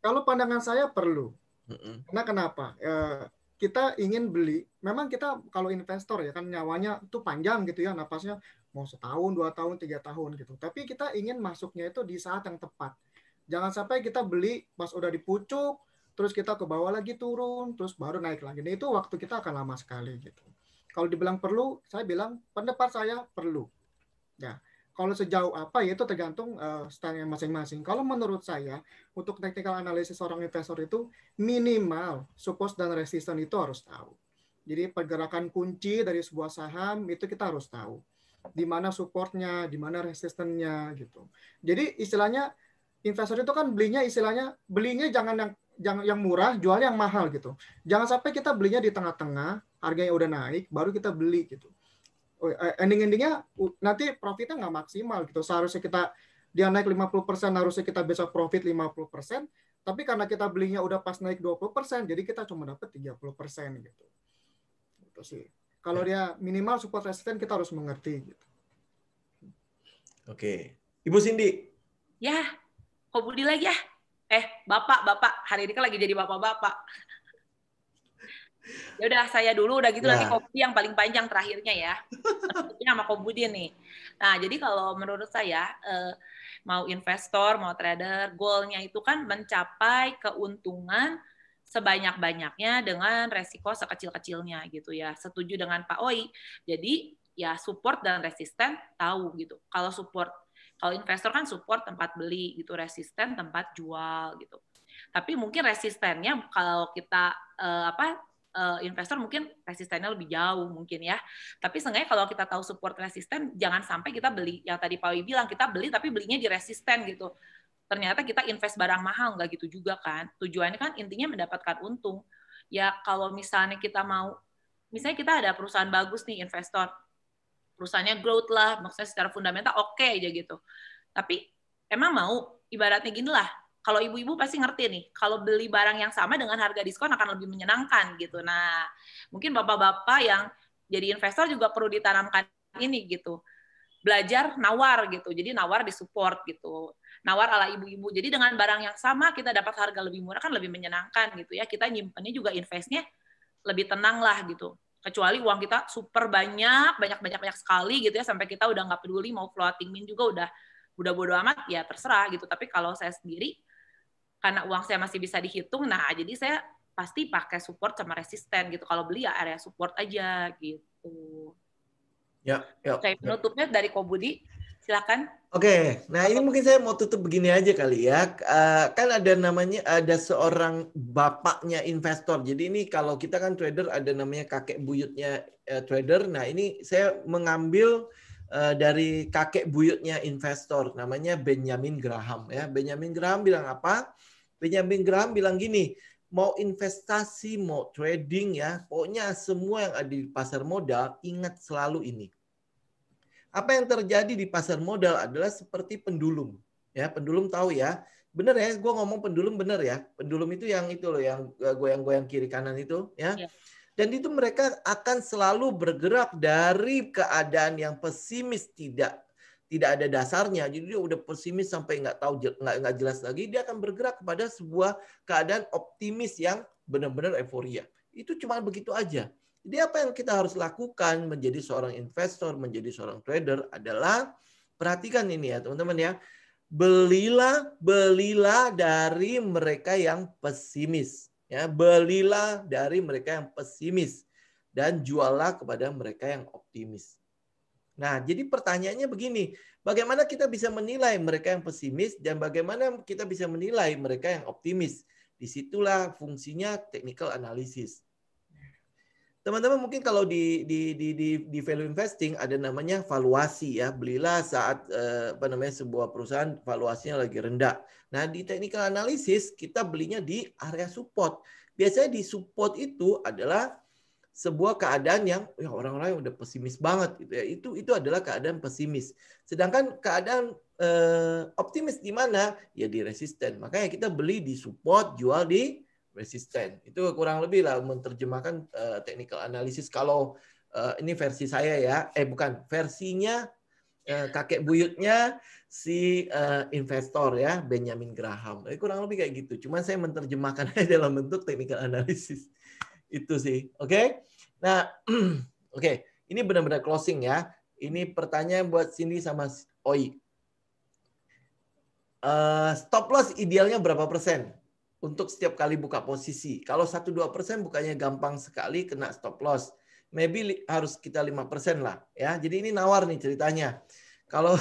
Kalau pandangan saya perlu. Karena kenapa? Kita ingin beli. Memang kita kalau investor ya kan nyawanya itu panjang gitu ya, napasnya mau 1 tahun, 2 tahun, 3 tahun gitu. Tapi kita ingin masuknya itu di saat yang tepat. Jangan sampai kita beli pas udah di pucuk, terus kita ke bawah lagi turun, terus baru naik lagi. Nah, itu waktu kita akan lama sekali gitu. Kalau dibilang perlu, saya bilang pendapat saya perlu. Ya, kalau sejauh apa ya itu tergantung style-nya masing-masing. Kalau menurut saya untuk technical analysis seorang investor itu minimal support dan resistance itu harus tahu. Jadi pergerakan kunci dari sebuah saham itu kita harus tahu. Di mana supportnya, di mana resistennya gitu. Jadi istilahnya investor itu kan belinya jangan yang murah, jualnya yang mahal gitu. Jangan sampai kita belinya di tengah-tengah, harganya udah naik, baru kita beli gitu. Ending-endingnya nanti profitnya nggak maksimal gitu. Seharusnya dia naik 50%, harusnya kita bisa profit 50%, tapi karena kita belinya udah pas naik 20%, jadi kita cuma dapat 30% gitu. Itu sih. Kalau dia minimal support resistance kita harus mengerti gitu. Oke. Ibu Cindy. Ya, Kok Budi lagi ya? Bapak. Hari ini kan lagi jadi bapak-bapak. Ya udah saya dulu, udah gitu nanti Kok Budi yang paling panjang terakhirnya ya. Ini sama Kok Budi nih. Nah, jadi kalau menurut saya mau investor, mau trader, goalnya itu kan mencapai keuntungan sebanyak-banyaknya dengan resiko sekecil-kecilnya gitu ya. Setuju dengan Pak Oi. Jadi ya support dan resisten tahu gitu. Kalau investor kan support tempat beli gitu, resisten tempat jual gitu. Tapi mungkin resistennya kalau kita investor mungkin resistennya lebih jauh mungkin ya. Tapi seenggaknya kalau kita tahu support resisten, jangan sampai kita beli yang tadi Pak Wi bilang, kita beli tapi belinya di resisten gitu. Ternyata kita invest barang mahal, nggak gitu juga kan. Tujuannya kan intinya mendapatkan untung. Ya kalau misalnya misalnya kita ada perusahaan bagus nih investor, perusahaannya growth lah, maksudnya secara fundamental oke aja gitu. Tapi emang mau ibaratnya gini lah, kalau ibu-ibu pasti ngerti nih, kalau beli barang yang sama dengan harga diskon akan lebih menyenangkan gitu. Nah, mungkin bapak-bapak yang jadi investor juga perlu ditanamkan ini gitu. Belajar nawar gitu. Jadi nawar disupport gitu. Nawar ala ibu-ibu. Jadi dengan barang yang sama kita dapat harga lebih murah kan lebih menyenangkan gitu ya. Kita nyimpennya juga investnya lebih tenang lah gitu. Kecuali uang kita super banyak sekali gitu ya, sampai kita udah nggak peduli mau floating min juga udah bodo amat ya terserah gitu. Tapi kalau saya sendiri karena uang saya masih bisa dihitung, nah jadi saya pasti pakai support sama resisten gitu. Kalau beli ya area support aja gitu. Ya. Saya penutupnya dari Kok Budi. Silakan. Oke, nah ini mungkin saya mau tutup begini aja kali ya. Kan ada seorang bapaknya investor. Jadi ini kalau kita kan trader ada namanya kakek buyutnya trader. Nah ini saya mengambil dari kakek buyutnya investor, namanya Benjamin Graham ya. Benjamin Graham bilang apa? Benjamin Graham bilang gini, mau investasi, mau trading ya, pokoknya semua yang ada di pasar modal, ingat selalu ini. Apa yang terjadi di pasar modal adalah seperti pendulum. Ya, pendulum tahu ya. Benar ya, gue ngomong pendulum benar ya. Pendulum itu yang itu loh, yang goyang-goyang kiri kanan itu, ya. Dan itu mereka akan selalu bergerak dari keadaan yang pesimis, tidak ada dasarnya. Jadi dia udah pesimis sampai nggak jelas lagi. Dia akan bergerak kepada sebuah keadaan optimis yang benar-benar euforia. Itu cuma begitu aja. Jadi apa yang kita harus lakukan menjadi seorang investor, menjadi seorang trader adalah perhatikan ini ya teman-teman ya. Belilah dari mereka yang pesimis. Ya, belilah dari mereka yang pesimis dan juallah kepada mereka yang optimis. Nah, jadi pertanyaannya begini, bagaimana kita bisa menilai mereka yang pesimis dan bagaimana kita bisa menilai mereka yang optimis? Disitulah fungsinya technical analysis. Teman-teman mungkin kalau di value investing ada namanya valuasi ya. Belilah saat sebuah perusahaan valuasinya lagi rendah. Nah, di technical analysis kita belinya di area support. Biasanya di support itu adalah sebuah keadaan yang orang-orang yang udah pesimis banget gitu ya. Itu adalah keadaan pesimis. Sedangkan keadaan optimis di mana? Ya di resisten. Makanya kita beli di support, jual di resisten. Itu kurang lebih lah menerjemahkan technical analysis kalau ini versi saya ya. Bukan, versinya kakek buyutnya si investor ya, Benjamin Graham. Kurang lebih kayak gitu. Cuman saya menerjemahkan dalam bentuk technical analysis. Itu sih. Oke. Nah, oke. Ini benar-benar closing ya. Ini pertanyaan buat Cindy sama Oi. Stop loss idealnya berapa persen? Untuk setiap kali buka posisi. Kalau 1-2% bukannya gampang sekali kena stop loss. Maybe harus kita 5% lah. Ya, jadi ini nawar nih ceritanya. Kalau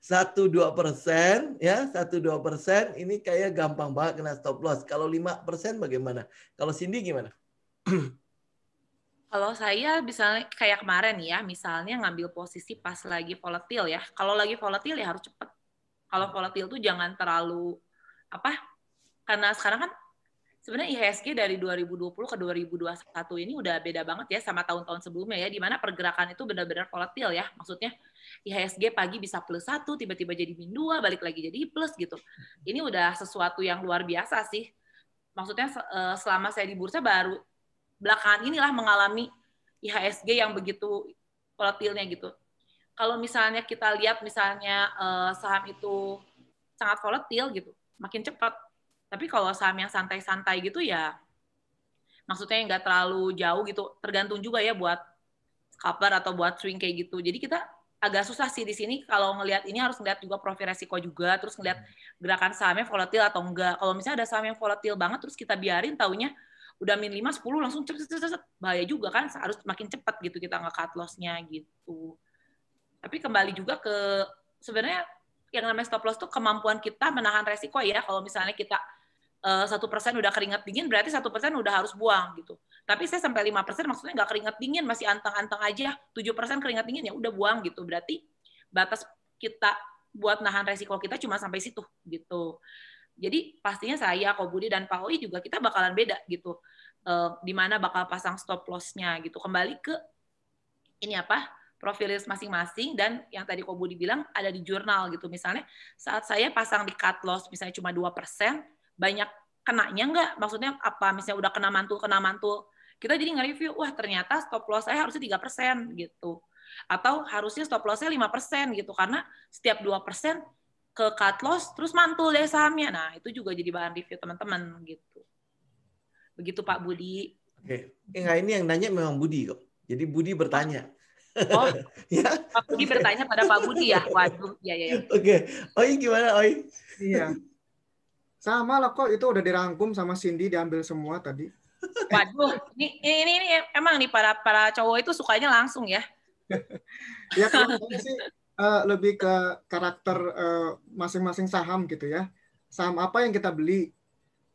1-2% ya, 1-2% ini kayak gampang banget kena stop loss. Kalau 5% bagaimana? Kalau Cindy gimana? Kalau saya misalnya kayak kemarin ya, misalnya ngambil posisi pas lagi volatil ya. Kalau lagi volatil ya harus cepat. Kalau volatil tuh jangan terlalu karena sekarang kan sebenarnya IHSG dari 2020 ke 2021 ini udah beda banget ya sama tahun-tahun sebelumnya ya, di mana pergerakan itu benar-benar volatil ya. Maksudnya IHSG pagi bisa +1, tiba-tiba jadi -2, balik lagi jadi plus gitu. Ini udah sesuatu yang luar biasa sih. Maksudnya selama saya di bursa baru belakangan inilah mengalami IHSG yang begitu volatilnya gitu. Kalau misalnya kita lihat misalnya saham itu sangat volatil gitu, makin cepat. Tapi kalau saham yang santai-santai gitu ya, maksudnya nggak terlalu jauh gitu, tergantung juga ya buat scalper atau buat swing kayak gitu. Jadi kita agak susah sih di sini kalau ngelihat ini harus ngelihat juga profil resiko juga, terus ngelihat gerakan sahamnya volatil atau enggak. Kalau misalnya ada saham yang volatil banget terus kita biarin taunya udah min 5, 10 langsung cepet, bahaya juga kan, harus makin cepat gitu kita nge-cut loss-nya gitu. Tapi kembali juga ke sebenarnya yang namanya stop loss tuh kemampuan kita menahan resiko ya. Kalau misalnya kita 1% udah keringat dingin, berarti 1% udah harus buang gitu. Tapi saya sampai 5% maksudnya nggak keringat dingin, masih anteng-anteng aja. 7% keringat dingin ya udah buang gitu. Berarti batas kita buat nahan resiko kita cuma sampai situ gitu. Jadi pastinya saya, Ko Budi dan Pak Oi juga kita bakalan beda gitu. Di mana bakal pasang stop loss-nya gitu. Kembali ke ini profil risk masing-masing, dan yang tadi Ko Budi bilang ada di jurnal gitu. Misalnya saat saya pasang di cut loss misalnya cuma 2%, banyak kenanya nggak? Maksudnya apa? Misalnya udah kena mantul, kita jadi nge-review, wah ternyata stop loss saya harusnya 3% gitu. Atau harusnya stop loss-nya 5% gitu, karena setiap 2% ke cut loss, terus mantul deh sahamnya. Nah, itu juga jadi bahan review teman-teman gitu. Begitu Pak Budi. Oke. Enggak, ini yang nanya memang Budi kok. Jadi Budi bertanya. Oh, ya? Pak Budi bertanya pada Pak Budi ya? Waduh, ya. Oke. Oi gimana, Oi? Iya. Sama lah kok, itu udah dirangkum sama Cindy, diambil semua tadi. Waduh, ini emang nih para cowok itu sukanya langsung ya. Ya kalau saya sih Lebih ke karakter masing-masing saham gitu ya. Saham apa yang kita beli.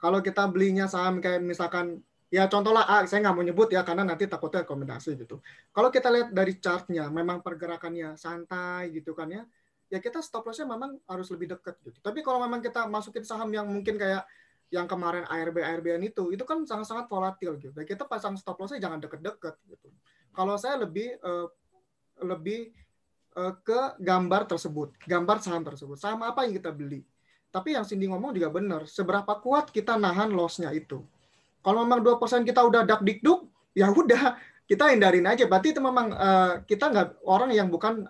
Kalau kita belinya saham kayak misalkan, ya contohlah A, saya nggak mau nyebut ya karena nanti takutnya rekomendasi gitu. Kalau kita lihat dari chartnya, memang pergerakannya santai gitu kan ya, ya kita stop loss-nya memang harus lebih dekat gitu. Tapi kalau memang kita masukin saham yang mungkin kayak yang kemarin ARB-ARB-an itu kan sangat-sangat volatil gitu. Dan kita pasang stop loss-nya jangan deket-deket gitu. Kalau saya lebih ke gambar tersebut, gambar saham tersebut. Saham apa yang kita beli. Tapi yang Cindy ngomong juga benar, seberapa kuat kita nahan loss-nya itu. Kalau memang 2% kita udah dak-dikduk, ya udah, kita hindarin aja. Berarti itu memang kita nggak orang yang bukan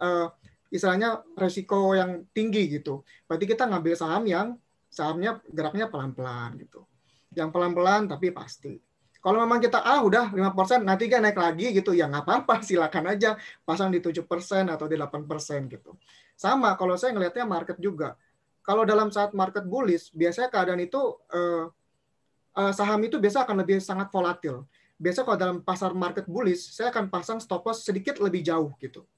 istilahnya resiko yang tinggi gitu. Berarti kita ngambil saham yang sahamnya geraknya pelan-pelan gitu. Yang pelan-pelan tapi pasti. Kalau memang kita udah 5%, nanti kan naik lagi gitu, ya nggak apa-apa, silakan aja pasang di 7% atau di 8% gitu. Sama kalau saya ngelihatnya market juga. Kalau dalam saat market bullish, biasanya keadaan itu saham itu biasa akan lebih sangat volatil. Biasa kalau dalam pasar market bullish, saya akan pasang stop loss sedikit lebih jauh gitu.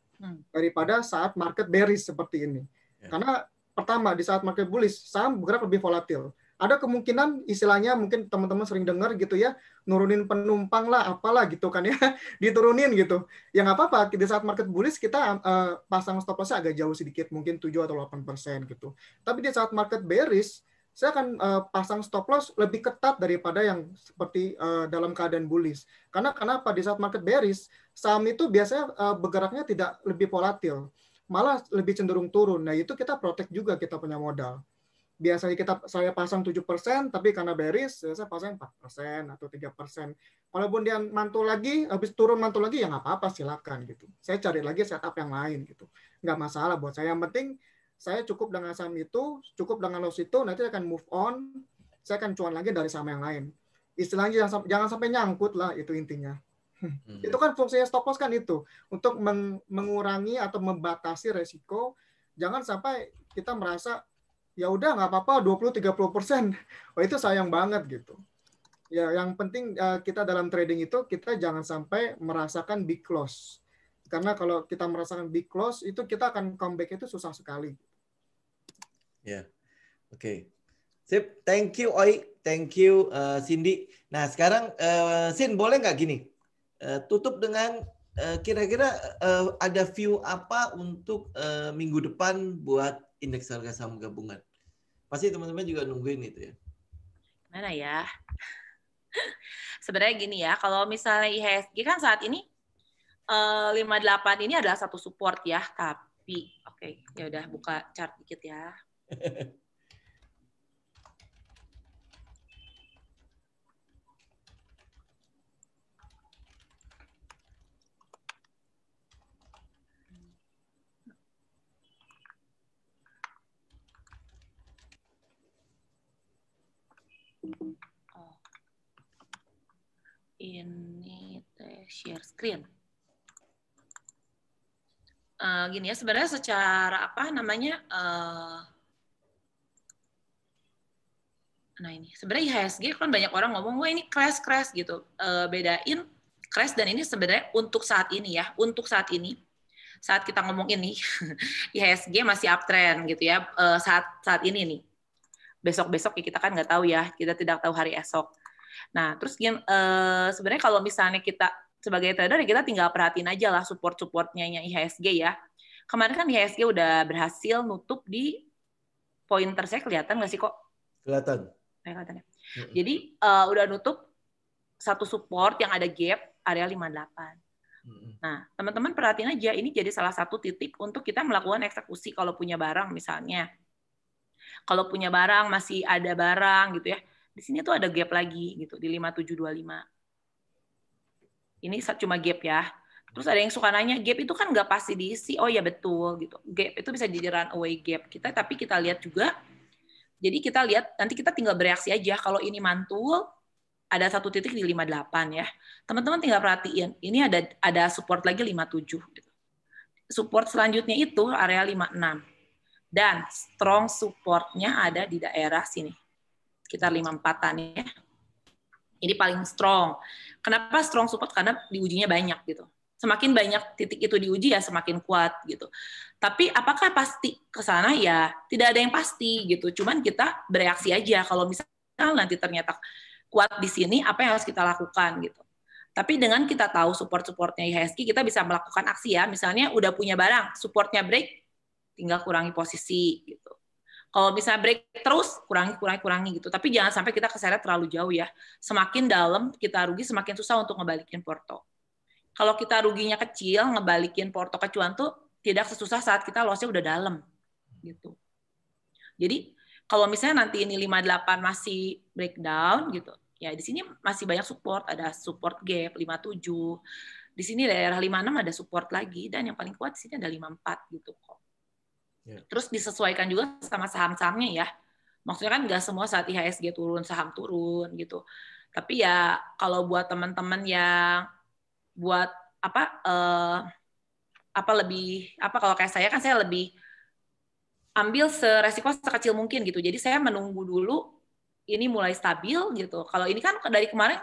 Daripada saat market bearish seperti ini. Karena pertama, di saat market bullish, saham bergerak lebih volatil. Ada kemungkinan istilahnya mungkin teman-teman sering dengar gitu ya, nurunin penumpang lah, apalah gitu kan ya, diturunin gitu. Ya nggak apa-apa, di saat market bullish kita pasang stop loss-nya agak jauh sedikit, mungkin 7 atau 8% gitu. Tapi di saat market bearish, saya akan pasang stop loss lebih ketat daripada yang seperti dalam keadaan bullish. Karena kenapa? Di saat market bearish, saham itu biasanya bergeraknya tidak lebih volatil, malah lebih cenderung turun. Nah itu kita protect juga kita punya modal. Biasanya saya pasang 7%, tapi karena bearish, saya pasang 4% atau 3%. Walaupun dia mantul lagi, habis turun mantul lagi, ya nggak apa-apa, silakan gitu. Saya cari lagi setup yang lain gitu. Nggak masalah buat saya. Yang penting saya cukup dengan saham itu, cukup dengan loss itu, nanti akan move on, saya akan cuan lagi dari saham yang lain. Istilahnya jangan sampai nyangkut lah, itu intinya. Itu kan fungsinya stop loss kan itu, untuk mengurangi atau membatasi resiko, jangan sampai kita merasa, ya udah nggak apa-apa 20-30%. Oh itu sayang banget gitu. Ya yang penting kita dalam trading itu kita jangan sampai merasakan big loss. Karena kalau kita merasakan big loss itu kita akan comeback itu susah sekali. Ya. Oke. Sip, thank you Oi, thank you Cindy. Nah, sekarang Sin boleh nggak gini? Tutup dengan kira-kira ada view apa untuk minggu depan buat indeks harga saham gabungan. Pasti teman-teman juga nungguin itu ya. Mana ya? Sebenarnya gini ya, kalau misalnya IHSG kan saat ini 58 ini adalah satu support ya, tapi oke, ya udah buka chart dikit ya. Oh. Ini share screen. Gini ya, sebenarnya secara apa namanya, nah ini sebenarnya IHSG kan banyak orang ngomong, wah ini crash gitu. Bedain crash dan ini sebenarnya untuk saat ini ya, untuk saat ini, saat kita ngomong ini IHSG masih uptrend gitu ya, saat ini nih. Besok-besok ya kita kan nggak tahu ya, kita tidak tahu hari esok. Nah, terus sebenarnya kalau misalnya kita sebagai trader, kita tinggal perhatiin aja lah support-supportnya IHSG ya. Kemarin kan IHSG udah berhasil nutup di pointer, saya kelihatan nggak sih kok? Kelihatan. Ya. Jadi udah nutup satu support yang ada gap area 58. Nah, teman-teman perhatiin aja, ini jadi salah satu titik untuk kita melakukan eksekusi kalau punya barang misalnya. Kalau punya barang, masih ada barang gitu ya. Di sini tuh ada gap lagi gitu di 5725. Ini cuma gap ya. Terus ada yang suka nanya, gap itu kan nggak pasti diisi. Oh ya betul gitu. Gap itu bisa jadi runaway gap kita, tapi kita lihat juga. Jadi kita lihat, nanti kita tinggal bereaksi aja. Kalau ini mantul, ada satu titik di 58 ya. Teman-teman tinggal perhatiin, ini ada support lagi 57. Gitu. Support selanjutnya itu area 56. Dan strong supportnya ada di daerah sini. Sekitar 54-an ya. Ini paling strong. Kenapa strong support? Karena diujinya banyak gitu. Semakin banyak titik itu diuji ya semakin kuat gitu. Tapi apakah pasti ke sana? Ya, tidak ada yang pasti gitu. Cuman kita bereaksi aja. Kalau misalnya nanti ternyata kuat di sini, apa yang harus kita lakukan gitu. Tapi dengan kita tahu support-supportnya IHSG, kita bisa melakukan aksi ya. Misalnya udah punya barang, supportnya break, tinggal kurangi posisi gitu. Kalau misalnya break terus, kurangi gitu. Tapi jangan sampai kita keseret terlalu jauh ya. Semakin dalam kita rugi, semakin susah untuk ngebalikin porto. Kalau kita ruginya kecil, ngebalikin porto ke cuan tuh tidak sesusah saat kita loss-nya udah dalam gitu. Jadi kalau misalnya nanti ini 58 masih breakdown gitu, ya di sini masih banyak support, ada support gap 57. Di sini daerah 56 ada support lagi, dan yang paling kuat di sini ada 54 gitu kok. Terus disesuaikan juga sama saham-sahamnya ya. Maksudnya kan nggak semua saat IHSG turun, saham turun gitu. Tapi ya kalau buat teman-teman yang buat kalau kayak saya kan saya lebih ambil resiko sekecil mungkin gitu. Jadi saya menunggu dulu ini mulai stabil gitu. Kalau ini kan dari kemarin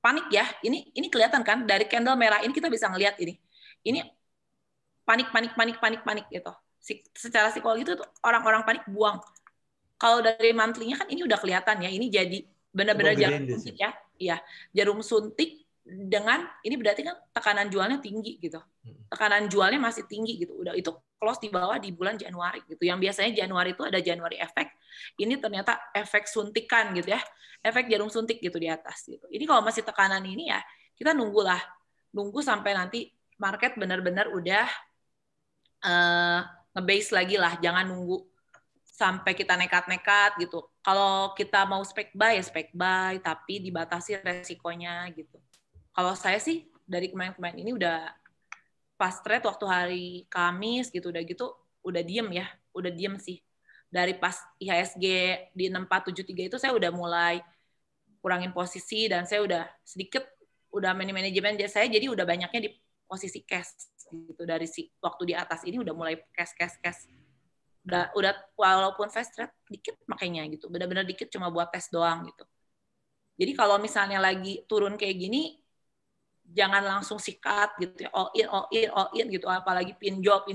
panik ya. Ini kelihatan kan dari candle merah ini kita bisa ngelihat ini. Ini panik gitu. Secara psikologi itu orang-orang panik buang. Kalau dari monthly-nya kan ini udah kelihatan ya. Ini jadi benar-benar jarum suntik ya. Iya, jarum suntik dengan ini berarti kan tekanan jualnya tinggi gitu. Tekanan jualnya masih tinggi gitu. Udah itu close di bawah di bulan Januari gitu. Yang biasanya Januari itu ada Januari efek. Ini ternyata efek suntikan gitu ya. Efek jarum suntik gitu di atas gitu. Ini kalau masih tekanan ini ya kita nunggu sampai nanti market benar-benar udah nge-base lagi lah, jangan nunggu sampai kita nekat-nekat gitu. Kalau kita mau spek buy, tapi dibatasi resikonya gitu. Kalau saya sih dari kemarin-kemarin ini udah pas trade waktu hari Kamis gitu, udah diem sih. Dari pas IHSG di 6473 itu saya udah mulai kurangin posisi, dan saya udah sedikit udah manajemen saya jadi udah banyaknya di posisi cash gitu. Dari waktu di atas ini udah mulai cash. Udah walaupun fast trade dikit makanya gitu, benar-benar dikit cuma buat tes doang gitu. Jadi kalau misalnya lagi turun kayak gini, jangan langsung sikat gitu ya, all in gitu, apalagi pinjol,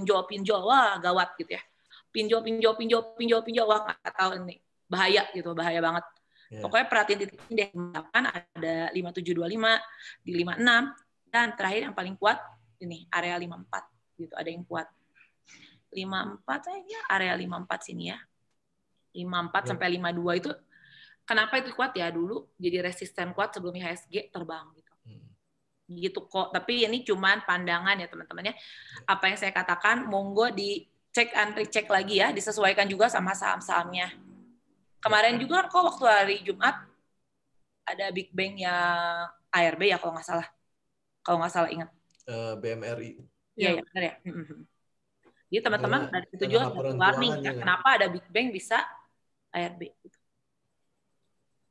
wah gawat gitu ya. Pinjol, wah nggak tahu ini bahaya banget. Yeah. Pokoknya perhatiin titik deh, ada 5725 di 56, dan terakhir yang paling kuat ini area 54 gitu, ada yang kuat. 54 ya, area 54 sini ya. 54 sampai 52 itu kenapa itu kuat ya, dulu jadi resisten kuat sebelum IHSG terbang gitu. Gitu kok. Tapi ini cuman pandangan ya teman-teman ya. Apa yang saya katakan monggo dicek and recheck lagi ya, disesuaikan juga sama saham-sahamnya. Kemarin juga kok waktu hari Jumat ada Big Bang yang ARB ya kalau nggak salah ingat. BMRI. Iya, benar ya. Jadi teman-teman dari itu juga warning ya, kenapa ada Big Bang bisa ARB.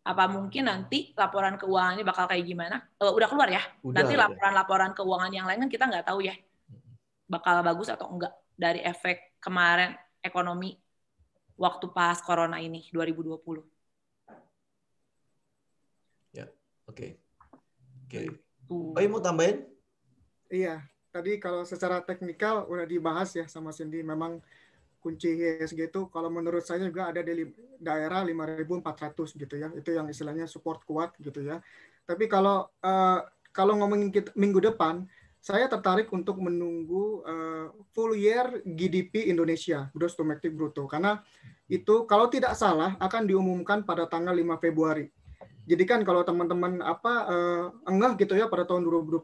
Apa mungkin nanti laporan keuangannya bakal kayak gimana? Udah keluar ya? Nanti laporan keuangan yang lain kan kita nggak tahu ya. Bakal bagus atau enggak dari efek kemarin ekonomi waktu pas corona ini 2020. Ya, oke. Oh, mau tambahin? Iya. Tadi kalau secara teknikal udah dibahas ya sama Cindy, memang kunci IHSG itu kalau menurut saya juga ada di daerah 5.400 gitu ya. Itu yang istilahnya support kuat gitu ya. Tapi kalau ngomongin minggu depan, saya tertarik untuk menunggu full year GDP Indonesia, Gross Domestic Bruto, karena itu kalau tidak salah akan diumumkan pada tanggal 5 Februari. Jadi kan kalau teman-teman engah gitu ya pada tahun 2020,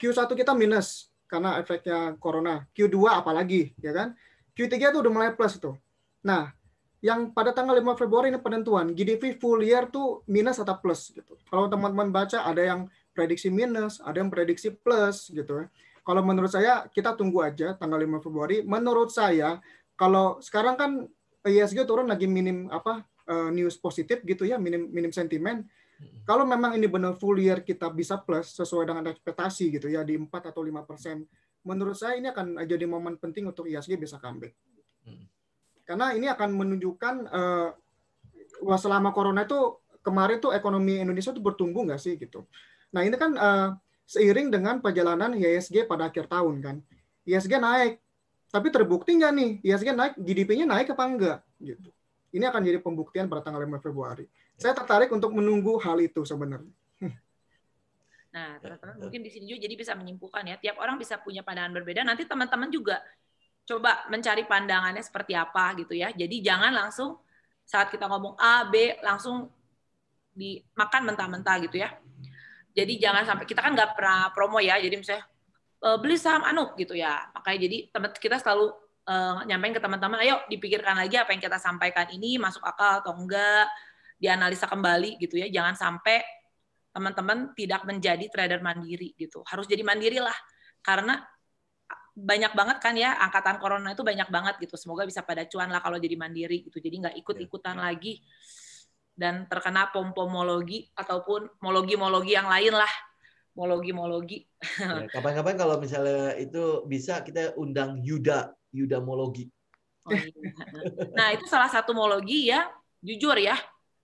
Q1 kita minus karena efeknya corona. Q2 apalagi, ya kan? Q3 itu udah mulai plus tuh. Nah, yang pada tanggal 5 Februari ini penentuan, GDP full year tuh minus atau plus gitu. Kalau teman-teman baca ada yang prediksi minus, ada yang prediksi plus gitu. Kalau menurut saya kita tunggu aja tanggal 5 Februari. Menurut saya kalau sekarang kan IHSG turun lagi minim news positif gitu ya, minim sentimen. Kalau memang ini benar full year kita bisa plus sesuai dengan ekspektasi gitu ya di 4 atau 5%, menurut saya ini akan jadi momen penting untuk IHSG bisa comeback. Karena ini akan menunjukkan selama corona itu kemarin tuh ekonomi Indonesia tuh bertumbuh nggak sih gitu. Nah ini kan seiring dengan perjalanan IHSG pada akhir tahun kan, IHSG naik Tapi terbukti nggak nih IHSG naik, GDP-nya naik apa enggak gitu. Ini akan jadi pembuktian pada tanggal 5 Februari. Saya tertarik untuk menunggu hal itu sebenarnya. Nah, teman-teman mungkin di sini juga jadi bisa menyimpulkan ya, tiap orang bisa punya pandangan berbeda. Nanti teman-teman juga coba mencari pandangannya seperti apa gitu ya. Jadi jangan langsung saat kita ngomong A, B, langsung dimakan mentah-mentah gitu ya. Jadi jangan sampai, kita kan nggak pernah promo ya, jadi misalnya beli saham anu gitu ya. Makanya jadi kita selalu nyampein ke teman-teman, ayo dipikirkan lagi apa yang kita sampaikan ini masuk akal atau enggak, dianalisa kembali gitu ya. Jangan sampai teman-teman tidak menjadi trader mandiri gitu. Harus jadi mandiri lah, karena banyak banget kan ya, angkatan corona itu banyak banget gitu. Semoga bisa pada cuan lah kalau jadi mandiri gitu. Jadi nggak ikut-ikutan lagi dan terkena pompomologi ataupun mologi-mologi yang lain lah. Mologi-mologi. Ya, kapan-kapan kalau misalnya itu bisa kita undang Yudamologi. Oh, iya. Nah, itu salah satu mologi ya, jujur ya,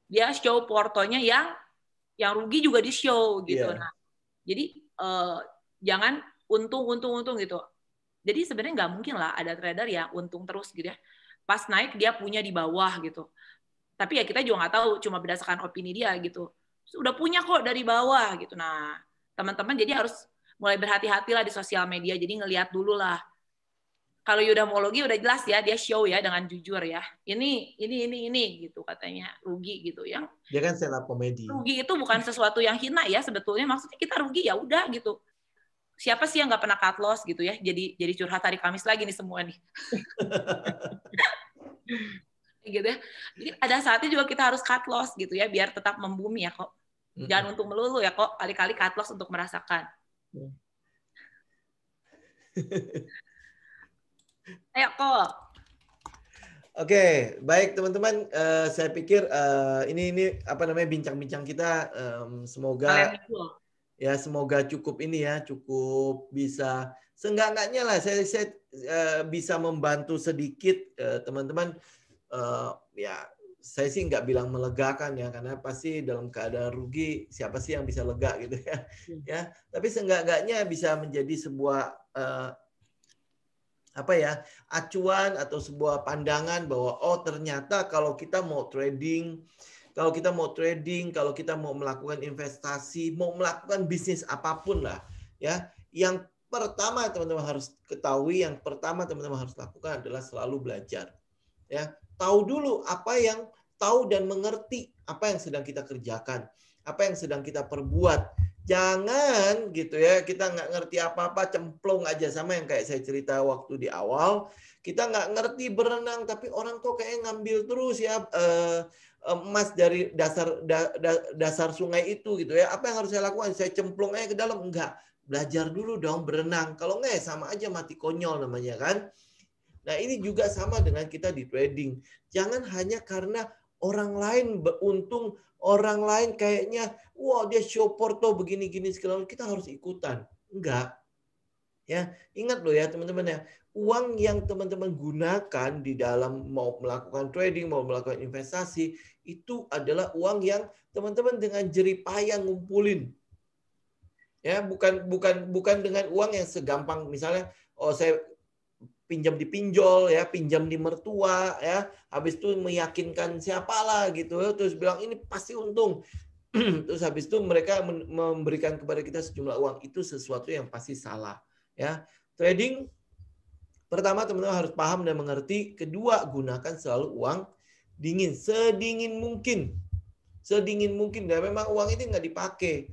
dia show portonya yang rugi juga di show gitu. Yeah. Nah, jadi jangan untung gitu. Jadi sebenarnya nggak mungkin lah ada trader yang untung terus gitu ya. Pas naik dia punya di bawah gitu. Tapi ya kita juga nggak tahu, cuma berdasarkan opini dia gitu. Udah punya kok dari bawah gitu. Nah, teman-teman jadi harus mulai berhati-hati lah di sosial media. Jadi ngelihat dulu lah. Kalau Yudamologi udah jelas ya, dia show ya dengan jujur ya. Ini gitu katanya rugi gitu. Yang dia kan stand up comedy. Rugi itu bukan sesuatu yang hina ya sebetulnya. Maksudnya kita rugi ya udah gitu. Siapa sih yang nggak pernah cut loss gitu ya? Jadi curhat hari Kamis lagi nih semua nih. Gitu ya. Jadi ada saatnya juga kita harus cut loss gitu ya, biar tetap membumi ya kok. Jangan untung melulu ya kok. Kali-kali cut loss untuk merasakan. Ayo kok. Oke, baik teman-teman. Saya pikir ini apa namanya bincang-bincang kita semoga semoga cukup ini ya, cukup bisa seenggak-enggaknya lah saya bisa membantu sedikit teman-teman. Ya saya sih nggak bilang melegakan ya, karena pasti dalam keadaan rugi siapa sih yang bisa lega gitu ya. Ya, tapi seenggak-enggaknya bisa menjadi sebuah acuan atau sebuah pandangan bahwa oh ternyata kalau kita mau trading, kalau kita mau melakukan investasi, mau melakukan bisnis apapun lah ya, yang pertama teman-teman harus ketahui, yang pertama teman-teman harus lakukan adalah selalu belajar. Ya, tahu dulu tahu dan mengerti apa yang sedang kita kerjakan, apa yang sedang kita perbuat. Jangan gitu ya, kita nggak ngerti apa-apa, cemplung aja, sama yang kayak saya cerita waktu di awal. Kita nggak ngerti berenang, tapi orang kok kayak ngambil terus ya emas dari dasar sungai itu gitu ya. Apa yang harus saya lakukan? Saya cemplung aja ke dalam? Enggak. Belajar dulu dong berenang. Kalau nggak sama aja mati konyol namanya kan. Nah ini juga sama dengan kita di trading. Jangan hanya karena orang lain beruntung, orang lain kayaknya, wah dia show porto begini-gini segala, kita harus ikutan. Enggak. Ya, ingat loh ya teman-teman ya, uang yang teman-teman gunakan di dalam mau melakukan trading, mau melakukan investasi, itu adalah uang yang teman-teman dengan jerih payah ngumpulin. Ya, bukan dengan uang yang segampang misalnya, oh saya pinjam di pinjol ya, pinjam di mertua ya, habis itu meyakinkan siapalah gitu, terus bilang ini pasti untung, terus habis itu mereka memberikan kepada kita sejumlah uang, itu sesuatu yang pasti salah ya. Trading pertama teman-teman harus paham dan mengerti, kedua gunakan selalu uang dingin, sedingin mungkin, dan memang uang ini nggak dipakai.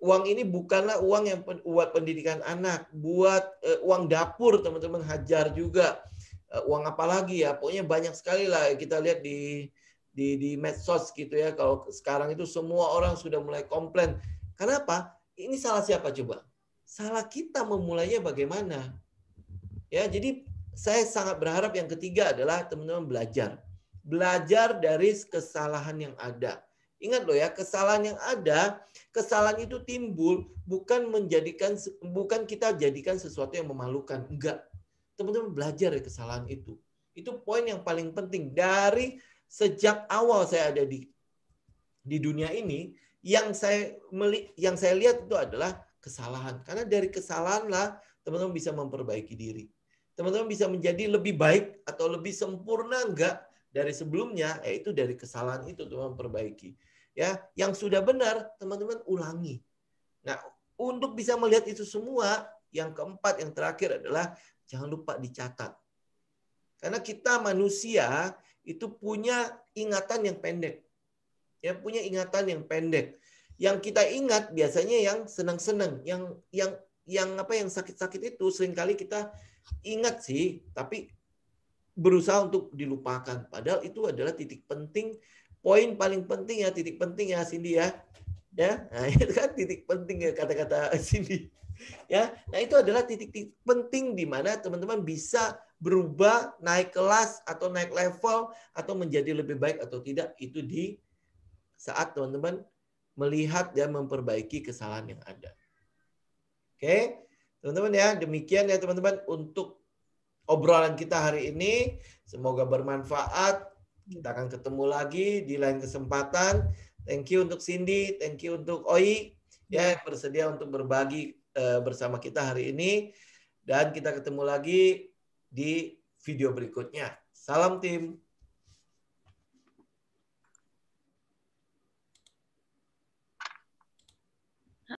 Uang ini bukanlah uang yang buat pendidikan anak, buat uang dapur teman-teman, hajar juga. Uang apa lagi ya? Pokoknya banyak sekali lah kita lihat di medsos gitu ya. Kalau sekarang itu semua orang sudah mulai komplain. Kenapa? Ini salah siapa coba? Salah kita memulainya bagaimana? Ya, jadi saya sangat berharap yang ketiga adalah teman-teman belajar. Belajar dari kesalahan yang ada. Ingat loh ya, kesalahan yang ada, kesalahan itu timbul bukan kita jadikan sesuatu yang memalukan, enggak. Teman-teman belajar dari kesalahan itu. Itu poin yang paling penting. Dari sejak awal saya ada di dunia ini, yang saya lihat itu adalah kesalahan. Karena dari kesalahan lah teman-teman bisa memperbaiki diri. teman-teman bisa menjadi lebih baik atau lebih sempurna enggak dari sebelumnya, yaitu dari kesalahan itu teman-teman perbaiki. Ya, yang sudah benar teman-teman ulangi. Nah, untuk bisa melihat itu semua, yang keempat, yang terakhir adalah jangan lupa dicatat. Karena kita manusia itu punya ingatan yang pendek. Ya, punya ingatan yang pendek. Yang kita ingat biasanya yang senang-senang, yang sakit-sakit itu seringkali kita ingat sih, tapi berusaha untuk dilupakan. Padahal itu adalah titik penting, poin paling penting ya, titik penting ya Cindy ya. Ya, nah itu kan titik penting ya kata-kata Cindy. Ya, nah itu adalah titik-titik penting di mana teman-teman bisa berubah, naik kelas atau naik level atau menjadi lebih baik atau tidak, itu di saat teman-teman melihat dan memperbaiki kesalahan yang ada. Oke, teman-teman ya, demikian ya teman-teman untuk obrolan kita hari ini. Semoga bermanfaat. Kita akan ketemu lagi di lain kesempatan. Thank you untuk Cindy, thank you untuk Oi ya yang bersedia untuk berbagi bersama kita hari ini. Dan kita ketemu lagi di video berikutnya. Salam tim.